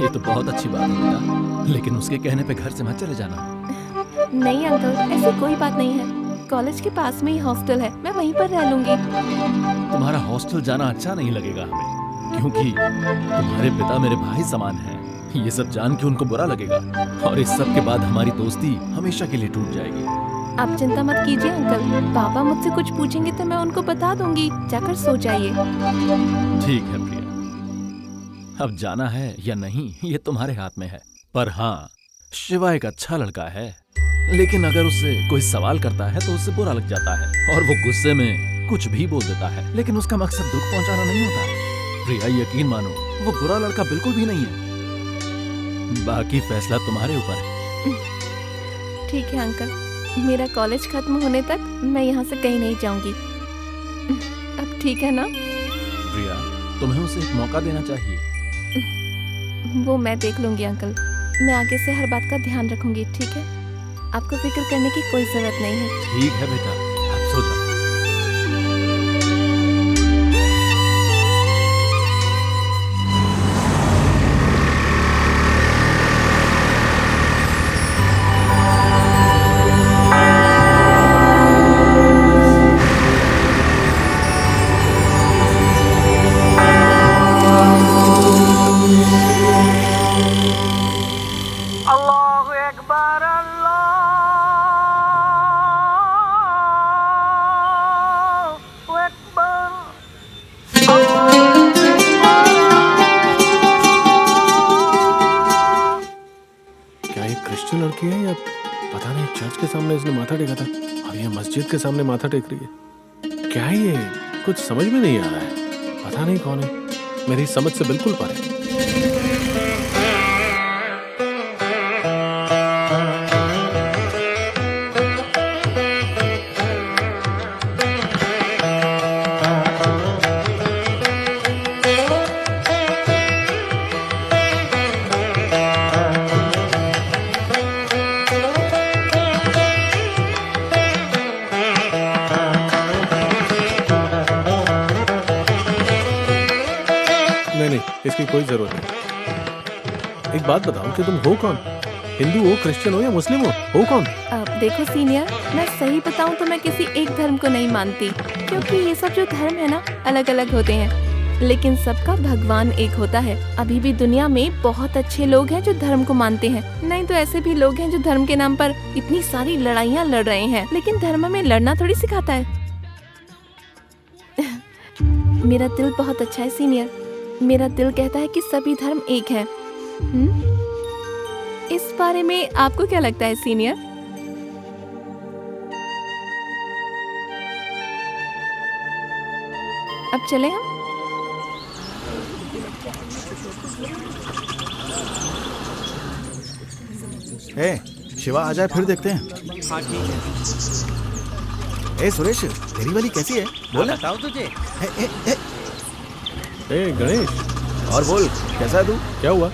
ये तो बहुत अच्छी बात है बेटा, लेकिन उसके कहने पे घर से मत चले जाना। नहीं अंकल, ऐसी कोई बात नहीं है। कॉलेज के पास में ही हॉस्टल है, मैं वहीं पर रह लूंगी। तुम्हारा हॉस्टल जाना अच्छा नहीं लगेगा हमें, क्योंकि तुम्हारे पिता मेरे भाई समान हैं। ये सब जान के उनको बुरा लगेगा और इस सब के बाद हमारी दोस्ती हमेशा के लिए टूट जाएगी। आप चिंता मत कीजिए अंकल, पापा मुझसे कुछ पूछेंगे तो मैं उनको बता दूंगी। जाकर सो जाइए। ठीक है प्रिया, अब जाना है या नहीं ये तुम्हारे हाथ में है। पर हाँ, शिवा एक अच्छा लड़का है, लेकिन अगर उससे कोई सवाल करता है तो उससे बुरा लग जाता है और वो गुस्से में कुछ भी बोल देता है, लेकिन उसका मकसद दुख पहुंचाना नहीं होता है। प्रिया यकीन मानो, वो बुरा लड़का बिल्कुल भी नहीं है। बाकी फैसला तुम्हारे ऊपर है। ठीक है अंकल, मेरा कॉलेज खत्म होने तक मैं यहाँ से कहीं नहीं जाऊंगी। अब ठीक है ना? प्रिया, तुम्हें उसे एक मौका देना चाहिए। वो मैं देख लूंगी अंकल, मैं आगे से हर बात का ध्यान रखूंगी। ठीक है, आपको फिक्र करने की कोई जरूरत नहीं है। ठीक है बेटा, अब सो जाओ। लड़की है या पता नहीं, चर्च के सामने इसने माथा टेका था और ये मस्जिद के सामने माथा टेक रही है। क्या है ये? कुछ समझ में नहीं आ रहा है, पता नहीं कौन है, मेरी समझ से बिल्कुल परे। इसकी कोई जरूरत नहीं। एक बात बताओ कि तुम हो कौन? हिंदू हो, क्रिश्चियन हो या मुस्लिम हो कौन? देखो सीनियर, मैं सही बताऊं तो मैं किसी एक धर्म को नहीं मानती, क्योंकि ये सब जो धर्म है ना अलग अलग होते हैं, लेकिन सबका भगवान एक होता है। अभी भी दुनिया में बहुत अच्छे लोग हैं जो धर्म को मानते हैं, नहीं तो ऐसे भी लोग हैं जो धर्म के नाम पर इतनी सारी लड़ाइयाँ लड़ रहे हैं, लेकिन धर्म में लड़ना थोड़ी सिखाता है। मेरा दिल बहुत अच्छा है सीनियर, मेरा दिल कहता है कि सभी धर्म एक है। इस बारे में आपको क्या लगता है सीनियर? अब चले हम? शिवा आ जाए फिर देखते हैं। हाँ ठीक है। सुरेश, तेरी वाली कैसी है? बोल। बताओ तुझे। गणेश, और बोल, कैसा है तू? क्या हुआ?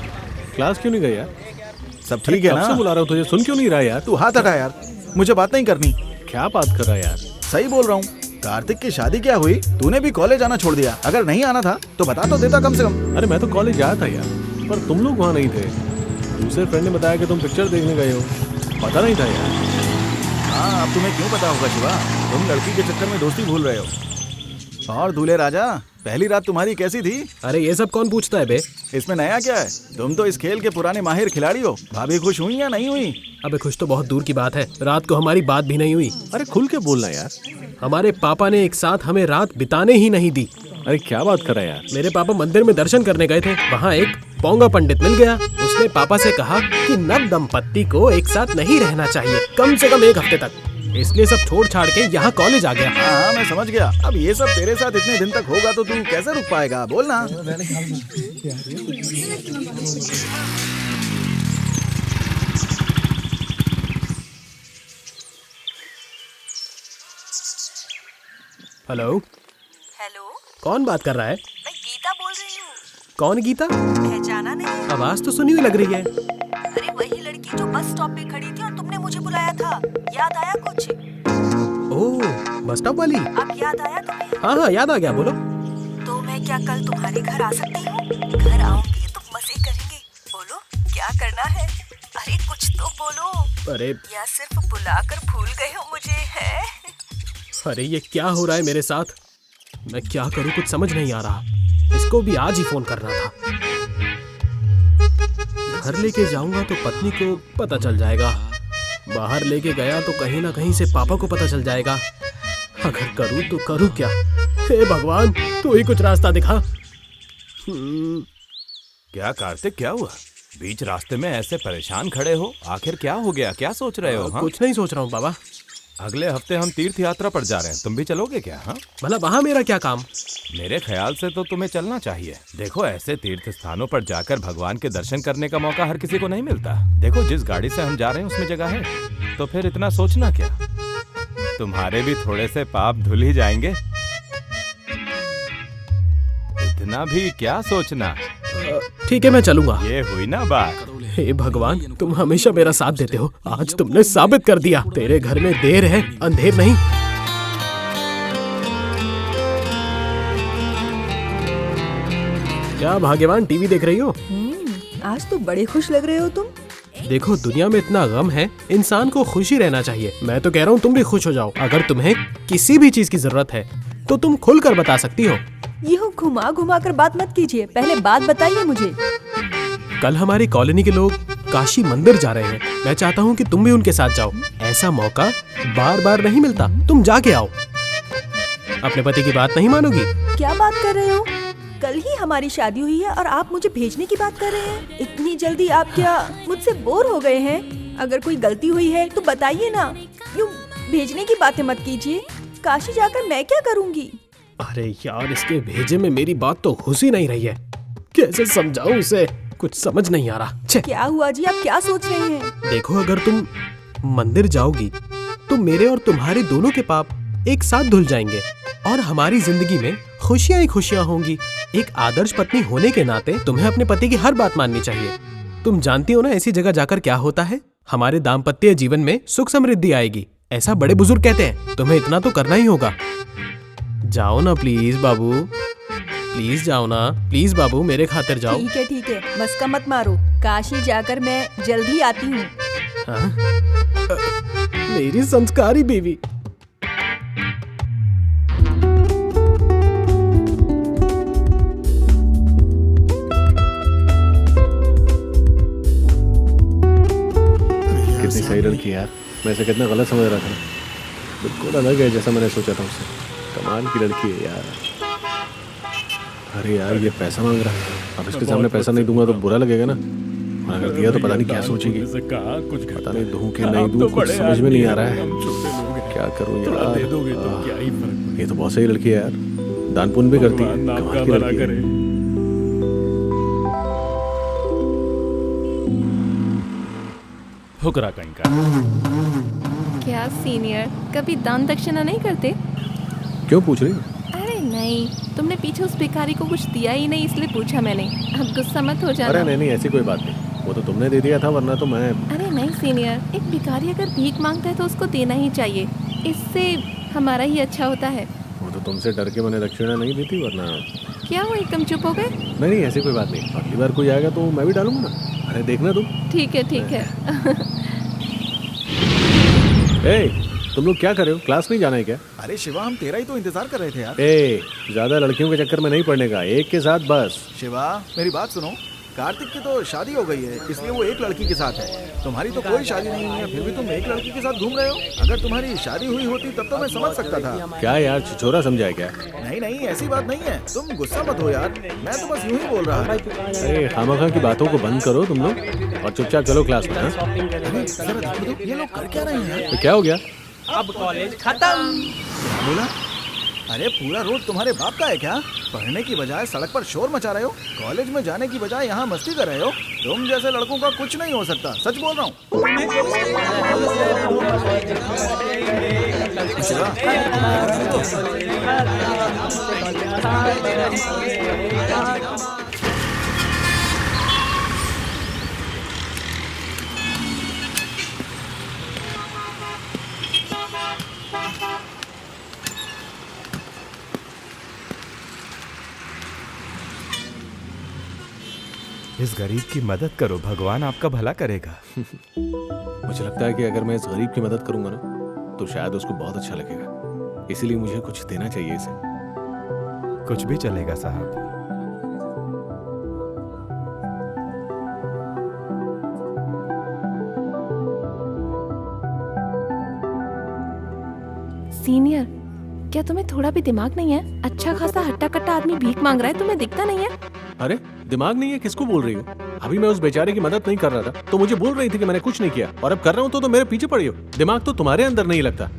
क्लास क्यों नहीं गया यार? सब ठीक है ना? कब से बुला रहा हूँ तुझे, सुन क्यों नहीं रहा यार? तू हाथ हटा यार, मुझे बात नहीं करनी। क्या बात कर रहा है यार? सही बोल रहा हूँ, कार्तिक की शादी क्या हुई? तूने भी कॉलेज आना छोड़ दिया। अगर नहीं आना था तो बता तो देता कम से कम। अरे मैं तो कॉलेज आया था यार, पर तुम लोग वहाँ नहीं थे। दूसरे फ्रेंड ने बताया कि तुम पिक्चर देखने गए हो, पता नहीं था यार। हाँ, अब तुम्हें क्यों पता होगा शिवा, तुम लड़की के चक्कर में दोस्ती भूल रहे हो। और दूल्हे राजा, पहली रात तुम्हारी कैसी थी? अरे ये सब कौन पूछता है बे? इसमें नया क्या है? तुम तो इस खेल के पुराने माहिर खिलाड़ी हो। भाभी खुश हुई या नहीं हुई? अबे खुश तो बहुत दूर की बात है, रात को हमारी बात भी नहीं हुई। अरे खुल के बोलना यार। हमारे पापा ने एक साथ हमें रात बिताने ही नहीं दी। अरे क्या बात कर रहा है यार? मेरे पापा मंदिर में दर्शन करने गए थे, वहाँ एक पोंगा पंडित मिल गया। उसने पापा से कहा कि नव दंपत्ति को एक साथ नहीं रहना चाहिए, कम से कम 1 हफ्ते तक। इसलिए सब छोड़ छाड़ के यहाँ कॉलेज आ गया। हाँ, मैं समझ गया। अब ये सब तेरे साथ इतने दिन तक होगा तो तू कैसे रुक पाएगा? बोलना। हेलो। हेलो, कौन बात कर रहा है? मैं गीता बोल रही हूँ। कौन गीता? पहचाना नहीं? आवाज तो सुनी हुई लग रही है। अरे वही लड़की जो बस स्टॉप पे खड़ी थी और तुमने मुझे बुलाया था, याद आया कुछ? ओह, बस स्टॉप वाली। अब याद आया तुम्हें? हाँ, याद आ गया, बोलो। तो मैं क्या कल तुम्हारे घर आ सकती हूँ? घर आऊंगी तो मजे करेंगे। बोलो क्या करना है? अरे कुछ तो बोलो। अरे या सिर्फ बुलाकर भूल गए हो मुझे? है? अरे ये क्या हो रहा है मेरे साथ? मैं क्या करूँ, कुछ समझ नहीं आ रहा। इसको भी आज ही फोन करना था। घर लेके जाऊंगा तो पत्नी को पता चल जाएगा। बाहर लेके गया तो कहीं ना कहीं से पापा को पता चल जाएगा। अगर करूँ तो करूँ क्या? हे भगवान, तू ही कुछ रास्ता दिखा। क्या कार्तिक, क्या हुआ? बीच रास्ते में ऐसे परेशान खड़े हो, आखिर क्या हो गया? क्या सोच रहे हो? हाँ? कुछ नहीं सोच रहा हूँ बाबा। अगले हफ्ते हम तीर्थ यात्रा पर जा रहे हैं, तुम भी चलोगे क्या? हाँ, भला वहाँ मेरा क्या काम? मेरे ख्याल से तो तुम्हें चलना चाहिए। देखो, ऐसे तीर्थ स्थानों पर जाकर भगवान के दर्शन करने का मौका हर किसी को नहीं मिलता। देखो, जिस गाड़ी से हम जा रहे हैं उसमें जगह है, तो फिर इतना सोचना क्या? तुम्हारे भी थोड़े से पाप धुल ही जाएंगे, इतना भी क्या सोचना। ठीक है, मैं चलूंगा। ये हुई ना बात। हे भगवान, तुम हमेशा मेरा साथ देते हो, आज तुमने साबित कर दिया। तेरे घर में देर है, अंधेर नहीं। क्या भाग्यवान, टीवी देख रही हो? आज तो बड़े खुश लग रहे हो तुम। देखो, दुनिया में इतना गम है, इंसान को खुशी रहना चाहिए। मैं तो कह रहा हूँ तुम भी खुश हो जाओ। अगर तुम्हें किसी भी चीज की जरूरत है तो तुम खुलकर बता सकती हो। यूँ घुमा घुमा कर बात मत कीजिए, पहले बात बताइए मुझे। कल हमारी कॉलोनी के लोग काशी मंदिर जा रहे हैं। मैं चाहता हूँ कि तुम भी उनके साथ जाओ। ऐसा मौका बार बार नहीं मिलता, तुम जाके आओ। अपने पति की बात नहीं मानोगी? क्या बात कर रहे हो? कल ही हमारी शादी हुई है और आप मुझे भेजने की बात कर रहे हैं? इतनी जल्दी आप क्या मुझसे बोर हो गए हैं? अगर कोई गलती हुई है तो बताइए ना, यूँ भेजने की बातें मत कीजिए। काशी जाकर मैं क्या करूँगी? अरे यार, इसके भेजे में मेरी बात तो घुस ही नहीं रही है। कैसे समझाऊं इसे, कुछ समझ नहीं आ रहा। छे। क्या हुआ जी, आप क्या सोच रहे हैं? देखो, अगर तुम मंदिर जाओगी तो मेरे और तुम्हारे दोनों के पाप एक साथ धुल जाएंगे और हमारी जिंदगी में खुशियां ही खुशियां होंगी। एक आदर्श पत्नी होने के नाते तुम्हें अपने पति की हर बात माननी चाहिए। तुम जानती हो ना ऐसी जगह जाकर क्या होता है? हमारे दाम्पत्य जीवन में सुख समृद्धि आएगी, ऐसा बड़े बुजुर्ग कहते हैं। तुम्हें इतना तो करना ही होगा। जाओ ना प्लीज बाबू, प्लीज जाओ ना, प्लीज बाबू, मेरे खातिर जाओ। ठीक है, बस का मत मारो। काशी जाकर मैं जल्दी आती हूँ। मेरी संस्कारी बीवी। कितनी सही लड़की है यार, मैं इसे कितना गलत समझ रहा था। बिल्कुल अलग है जैसा मैंने सोचा था उससे। कमाल की लड़की है यार। अरे यार, ये पैसा मांग रहा है। अब इसके सामने पैसा नहीं दूंगा तो बुरा लगेगा ना, और अगर दिया तो पता नहीं क्या सोचेगी। पता नहीं दूं कि नहीं दूं, कुछ समझ में नहीं आ रहा है। क्या करूं यार? ये तो बहुत सही लड़की है यार, दान पुण्य भी करती है। कमाल की लड़की है। फुकरा कहीं का। क्या सीनियर कभी दान दक्षिणा नहीं करते? क्यों पूछ रही? अरे नहीं, तुमने पीछे उस भिखारी को कुछ दिया ही नहीं, इसलिए पूछा मैंने। अब गुस्सा मत हो जाना। अरे नहीं, ऐसी कोई बात नहीं, वो तो तुमने दे दिया था, वरना तो मैं। अरे नहीं सीनियर, एक भिखारी अगर भीख मांगता है तो उसको देना ही चाहिए, इससे हमारा ही अच्छा होता है। वो तो तुमसे डर के मैंने दक्षिणा नहीं दी थी, वरना। क्या हुआ, एकदम चुप हो गए? नहीं, ऐसी कोई बात नहीं, अगली बार कोई आएगा तो मैं भी डालूंगा ना। अरे देखना तुम। ठीक है। तुम लोग क्या कर रहे हो? क्लास नहीं जाना है क्या? अरे शिवा, हम तेरा ही तो इंतजार कर रहे थे यार। ज्यादा लड़कियों के चक्कर में नहीं पड़ने का, एक के साथ बस। शिवा, मेरी बात सुनो। कार्तिक की तो शादी हो गई है, इसलिए वो एक लड़की के साथ है। तुम्हारी तो कोई शादी नहीं हुई है, फिर भी तुम एक लड़की के साथ घूम रहे हो। अगर तुम्हारी शादी हुई होती तब तो मैं समझ सकता था। क्या यार, छिछोरा समझा है क्या? नहीं, ऐसी बात नहीं है, तुम गुस्सा मत हो यार, मैं तो बस यूं ही बोल रहा था। अरे खामखा की बातों को बंद करो तुम लोग और चुपचाप चलो क्लास में। ये लोग कर क्या रहे हैं? तो क्या हो गया? अब कॉलेज खत्म। बोला? अरे पूरा रोड तुम्हारे बाप का है क्या? पढ़ने की बजाय सड़क पर शोर मचा रहे हो, कॉलेज में जाने की बजाय यहाँ मस्ती कर रहे हो। तुम जैसे लड़कों का कुछ नहीं हो सकता, सच बोल रहा हूँ। इस गरीब की मदद करो, भगवान आपका भला करेगा। मुझे लगता है कि अगर मैं इस गरीब की मदद करूंगा ना तो शायद उसको बहुत अच्छा लगेगा, इसीलिए मुझे कुछ देना चाहिए इसे। कुछ भी चलेगा साहब। सीनियर, क्या तुम्हें थोड़ा भी दिमाग नहीं है? अच्छा खासा हट्टा कट्टा आदमी भीख मांग रहा है, तुम्हें दिखता नहीं है? अरे दिमाग नहीं है, किसको बोल रही हो? अभी मैं उस बेचारे की मदद नहीं कर रहा था तो मुझे बोल रही थी कि मैंने कुछ नहीं किया, और अब कर रहा हूँ तो मेरे पीछे पड़ी हो। दिमाग तो तुम्हारे अंदर नहीं लगता।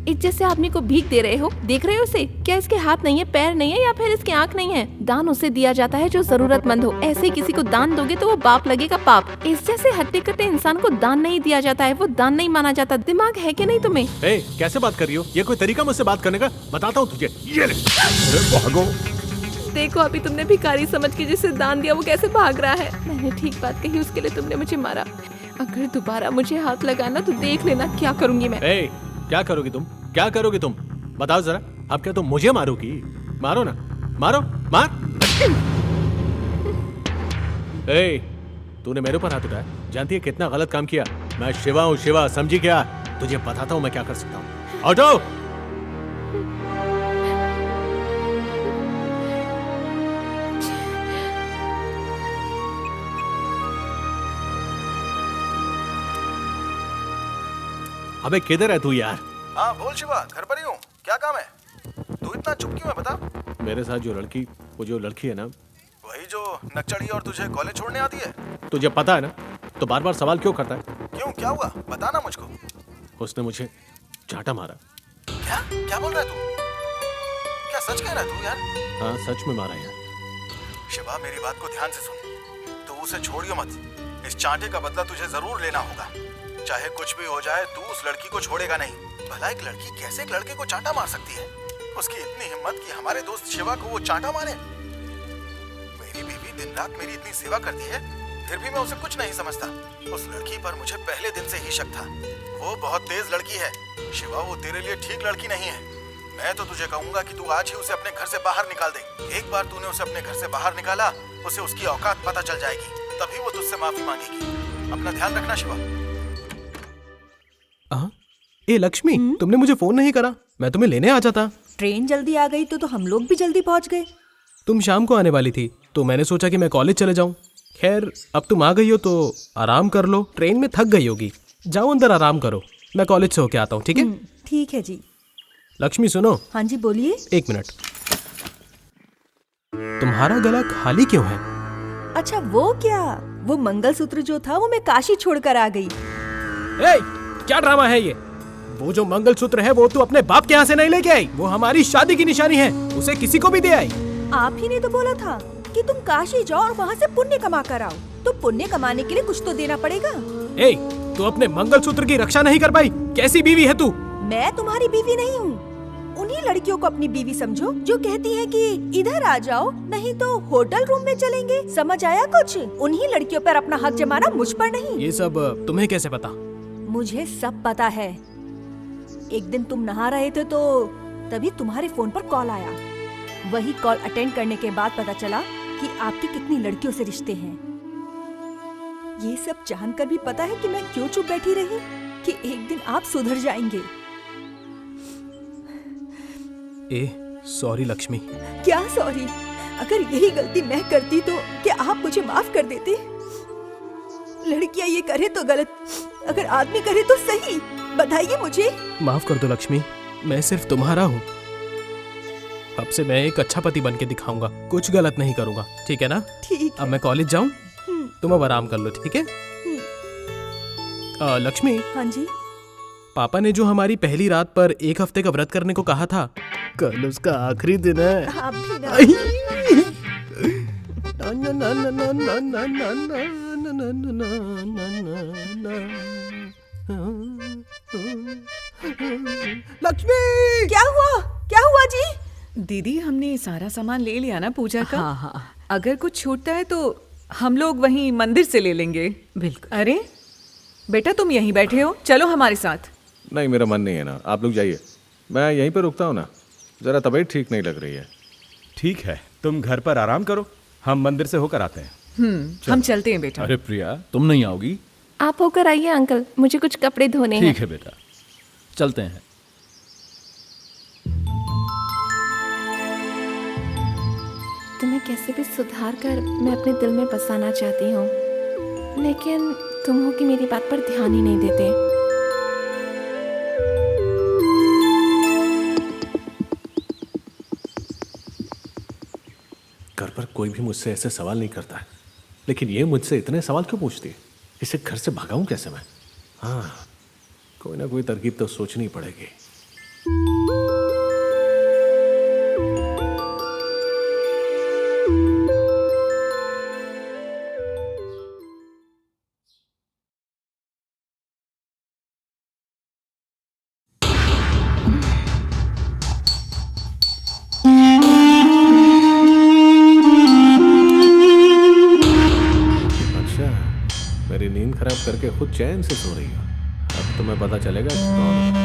इस जैसे आदमी को भीख दे रहे हो, देख रहे हो उसे? क्या इसके हाथ नहीं है, पैर नहीं है, या फिर इसकी आंख नहीं है? दान उसे दिया जाता है जो जरूरतमंद हो। ऐसे ही किसी को दान दोगे तो वो पाप लगेगा, पाप। इस जैसे हट्टे कट्टे इंसान को दान नहीं दिया जाता है, वो दान नहीं माना जाता। दिमाग है कि नहीं तुम्हें? कैसे बात कर रही हो? ये कोई तरीका मुझसे बात करने का? बताता हूँ तुझे। ये ले। भागो। देखो अभी तुमने भिखारी समझ के जिसे दान दिया वो कैसे भाग रहा है। मैंने ठीक बात कही, उसके लिए तुमने मुझे मारा। अगर दोबारा मुझे हाथ लगाना तो देख लेना क्या करूंगी मैं। क्या करोगी तुम? क्या करोगी तुम? बताओ जरा। अब क्या तुम मुझे मारोगी? मारो ना, मारो, मार। तूने मेरे ऊपर हाथ उठाया, जानती है कितना गलत काम किया? मैं शिवा हूँ, शिवा, समझी क्या? तुझे बताता हूँ मैं क्या कर सकता हूँ। हटो। अबे किधर है तू यार? हाँ बोल शिवा, घर पर ही हूँ। क्या काम है? तू इतना चुप क्यों है, बता। मेरे साथ वो जो लड़की है ना, वही जो नक्चड़ी और तुझे कॉलेज छोड़ने आती है? तुझे पता है ना, तो बार बार सवाल क्यों करता है? क्यों, क्या हुआ, बताना मुझको। उसने मुझे चाटा मारा। क्या क्या बोल रहा है तू? क्या सच कह रहा है तू यार? हाँ सच में मारा यार। शिवा मेरी बात को ध्यान से सुन, तू उसे छोड़ियो मत। इस चांटे का बदला तुझे जरूर लेना होगा। चाहे कुछ भी हो जाए, तू उस लड़की को छोड़ेगा नहीं। भला एक लड़की कैसे एक लड़के को चांटा मार सकती है? उसकी इतनी हिम्मत कि हमारे दोस्त शिवा को वो चांटा मारे। मेरी बीवी दिन रात मेरी इतनी सेवा करती है, फिर भी मैं उसे कुछ नहीं समझता। उस लड़की पर मुझे पहले दिन से ही शक था। वो बहुत तेज लड़की है शिवा, वो तेरे लिए ठीक लड़की नहीं है। मैं तो तुझे कहूंगा कि तू आज ही उसे अपने घर से बाहर निकाल दे। एक बार तूने उसे अपने घर से बाहर निकाला, उसे उसकी औकात पता चल जाएगी, तभी वो तुझसे माफी मांगेगी। अपना ध्यान रखना शिवा। लक्ष्मी, तुमने मुझे फोन नहीं करा, मैं तुम्हें लेने आ जाता। ट्रेन जल्दी आ गई तो हम लोग भी जल्दी पहुंच गए। तुम शाम को आने वाली थी तो मैंने सोचा कि मैं कॉलेज चले जाऊं। खैर अब तुम आ गई हो तो आराम कर लो, ट्रेन में थक गई होगी। जाओ अंदर आराम करो, मैं कॉलेज से होके आता हूँ। ठीक है? ठीक है जी। लक्ष्मी सुनो। हाँ जी बोलिए। एक मिनट, तुम्हारा गला खाली क्यों है? अच्छा वो क्या, वो मंगलसूत्र जो था वो मैं काशी छोड़कर आ गई। क्या ड्रामा है ये? वो जो मंगलसूत्र है वो तू अपने बाप के यहाँ से नहीं लेके आई, वो हमारी शादी की निशानी है, उसे किसी को भी दे आई। आप ही ने तो बोला था कि तुम काशी जाओ और वहाँ से पुण्य कमा कर आओ, तो पुण्य कमाने के लिए कुछ तो देना पड़ेगा। तू अपने मंगलसूत्र की रक्षा नहीं कर पाई, कैसी बीवी है तू? मैं तुम्हारी बीवी नहीं हूँ। उन्हीं लड़कियों को अपनी बीवी समझो जो कहती है कि इधर आ जाओ नहीं तो होटल रूम में चलेंगे। समझ आया कुछ? उन्हीं लड़कियों पर अपना हक जमाना मुझ पर नहीं। ये सब तुम्हें कैसे पता? मुझे सब पता है। एक दिन तुम नहा रहे थे तो तभी तुम्हारे फोन पर कॉल आया। वही कॉल अटेंड करने के बाद पता चला कि आपके कितनी लड़कियों से रिश्ते हैं। ये सब जानकर भी पता है कि मैं क्यों चुप बैठी रही, कि एक दिन आप सुधर जाएंगे। सॉरी लक्ष्मी। क्या सॉरी? अगर यही गलती मैं करती तो क्या आप मुझे माफ कर देते? लड़कियां ये करे तो गलत, अगर आदमी करे तो सही। बताइए मुझे। माफ कर दो लक्ष्मी, मैं सिर्फ तुम्हारा हूँ। अब से मैं एक अच्छा पति बन के दिखाऊंगा, कुछ गलत नहीं करूंगा। ठीक है ना? ठीक। अब मैं कॉलेज जाऊं, तुम अब आराम कर लो। ठीक है? लक्ष्मी। हाँ जी। पापा ने जो हमारी पहली रात पर 1 हफ्ते का व्रत करने को कहा था, कल उसका आखिरी दिन है। आप भी लक्ष्मी! क्या हुआ? क्या हुआ जी? दीदी हमने सारा सामान ले लिया ना पूजा का? हाँ हाँ अगर कुछ छूटता है तो हम लोग वहीं मंदिर से ले लेंगे। बिल्कुल। अरे बेटा तुम यहीं बैठे हो, चलो हमारे साथ। नहीं मेरा मन नहीं है ना, आप लोग जाइए, मैं यहीं पर रुकता हूँ ना, जरा तबीयत ठीक नहीं लग रही है। ठीक है, तुम घर पर आराम करो, हम मंदिर से होकर आते हैं। हम चलते हैं बेटा। अरे प्रिया, तुम नहीं आओगी? आप होकर आइए अंकल, मुझे कुछ कपड़े धोने हैं। ठीक है बेटा, चलते हैं। तुम्हें कैसे भी सुधार कर मैं अपने दिल में बसाना चाहती हूँ, लेकिन तुम हो कि मेरी बात पर ध्यान ही नहीं देते। घर पर कोई भी मुझसे ऐसे सवाल नहीं करता है, लेकिन ये मुझसे इतने सवाल क्यों पूछती है? इसे घर से भगाऊं कैसे मैं? हाँ, कोई ना कोई तरकीब तो सोचनी पड़ेगी। मेरी नींद खराब करके खुद चैन से सो रही हो। अब तुम्हें पता चलेगा कौन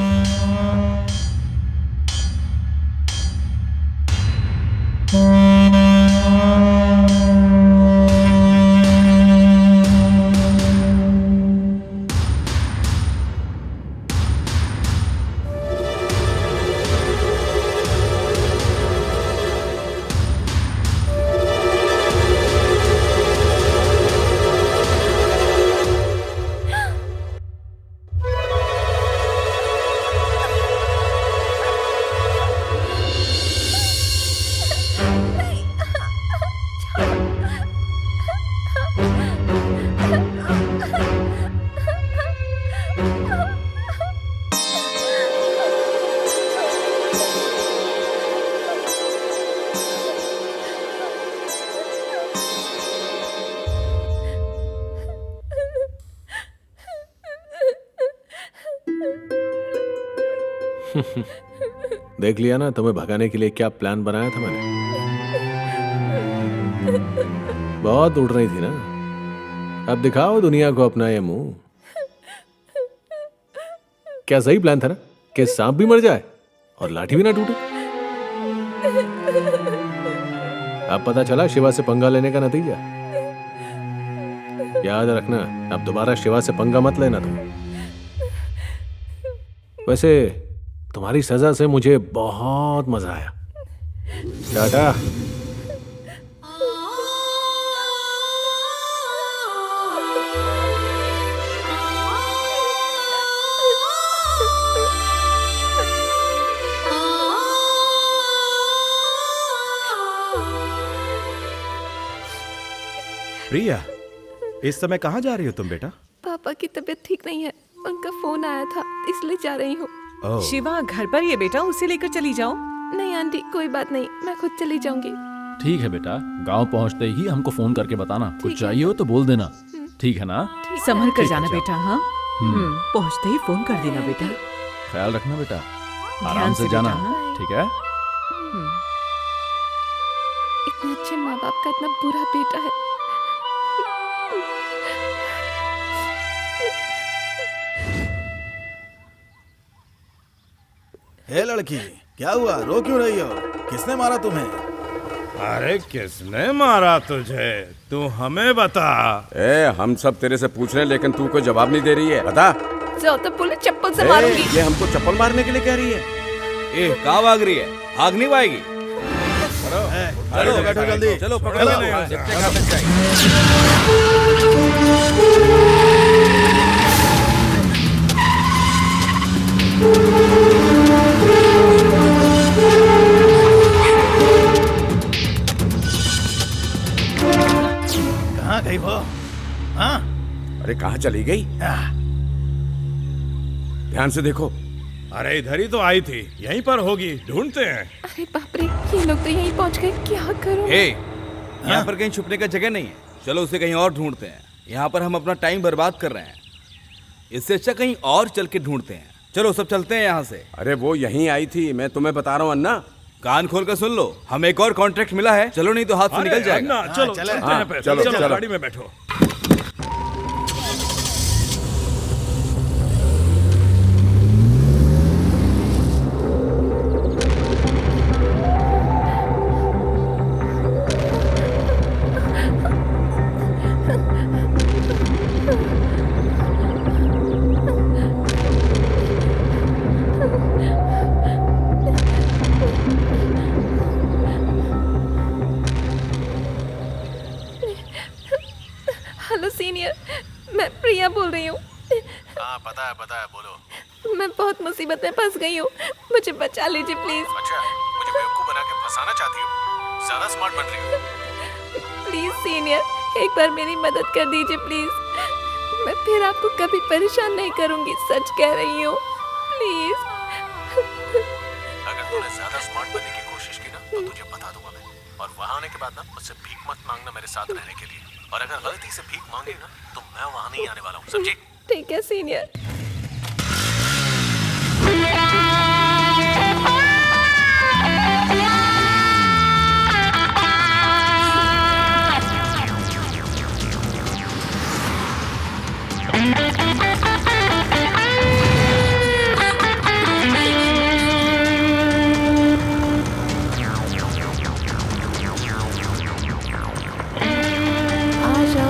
देख लिया ना तुम्हें भगाने के लिए क्या प्लान बनाया था मैंने। बहुत उड़ रही थी ना, अब दिखाओ दुनिया को अपना ये मुंह। क्या सही प्लान था ना कि सांप भी मर जाए और लाठी भी ना टूटे? अब पता चला शिवा से पंगा लेने का नतीजा। याद रखना, अब दोबारा शिवा से पंगा मत लेना तुम। वैसे तुम्हारी सजा से मुझे बहुत मजा आया। टाटा। प्रिया, इस समय कहाँ जा रही हो तुम बेटा? पापा की तबीयत ठीक नहीं है, उनका फोन आया था इसलिए जा रही हूँ। शिवा घर पर ये बेटा, उसे लेकर चली जाओ। नहीं आंटी, कोई बात नहीं, मैं खुद चली जाऊंगी। ठीक है बेटा, गांव पहुंचते ही हमको फोन करके बताना, कुछ चाहिए हो तो बोल देना, ठीक है ना? संभल कर जाना बेटा। हाँ, पहुंचते ही फोन कर देना बेटा। ख्याल रखना बेटा, आराम से जाना, ठीक है? इतने अच्छे माँ बाप का इतना बुरा बेटा है। हे लड़की, क्या हुआ? रो क्यों रही हो? किसने मारा तुम्हें? अरे किसने मारा तुझे? तू हमें बता। हम सब तेरे से पूछ रहे हैं लेकिन तू कोई जवाब नहीं दे रही है, बता। जाओ तो पुलिस चप्पल से मारूंगी। ये हमको चप्पल मारने के लिए कह रही है। कहाँ भाग रही है? भाग नहीं पाएगी। चलो बैठो जल्दी, चलो पकड़ लो। कहाँ गई वो? हाँ? अरे कहाँ चली गई? ध्यान से देखो। अरे इधर ही तो आई थी, यहीं पर होगी, ढूंढते हैं। अरे बाप रे, ये लोग तो यहीं पहुंच गए, क्या करूं? यहाँ पर कहीं छुपने का जगह नहीं है, चलो उसे कहीं और ढूंढते हैं। यहाँ पर हम अपना टाइम बर्बाद कर रहे हैं, इससे अच्छा कहीं और चल के ढूंढते हैं। चलो सब चलते हैं यहाँ से। अरे वो यहीं आई थी, मैं तुम्हें बता रहा हूँ अन्ना। कान खोल कर सुन लो, हमें एक और कॉन्ट्रैक्ट मिला है, चलो नहीं तो हाथ से निकल जाएगा। चलो चलते हैं पे। चलो गाड़ी में बैठो। हेलो सीनियर, मैं प्रिया बोल रही हूँ। हाँ पता है, बोलो। मैं बहुत मुसीबत में फंस गई हूँ, मुझे बचा लीजिए प्लीज। अच्छा, मुझे बेवकूफ बना के फंसाना चाहती हो? ज्यादा स्मार्ट बन रही हो। प्लीज सीनियर, एक बार मेरी मदद कर दीजिए प्लीज। मैं फिर आपको कभी परेशान नहीं करूंगी, सच कह रही हूँ, प्लीज। अगर तूने ज्यादा स्मार्ट बनने की कोशिश की ना तो तुझे बता दूंगा मैं। और वहां आने के बाद ना मुझसे भीख मत मांगना मेरे साथ रहने के लिए। और अगर गलती से भीख मांगे ना तो मैं वहां नहीं आने वाला हूँ, समझी? ठीक है सीनियर।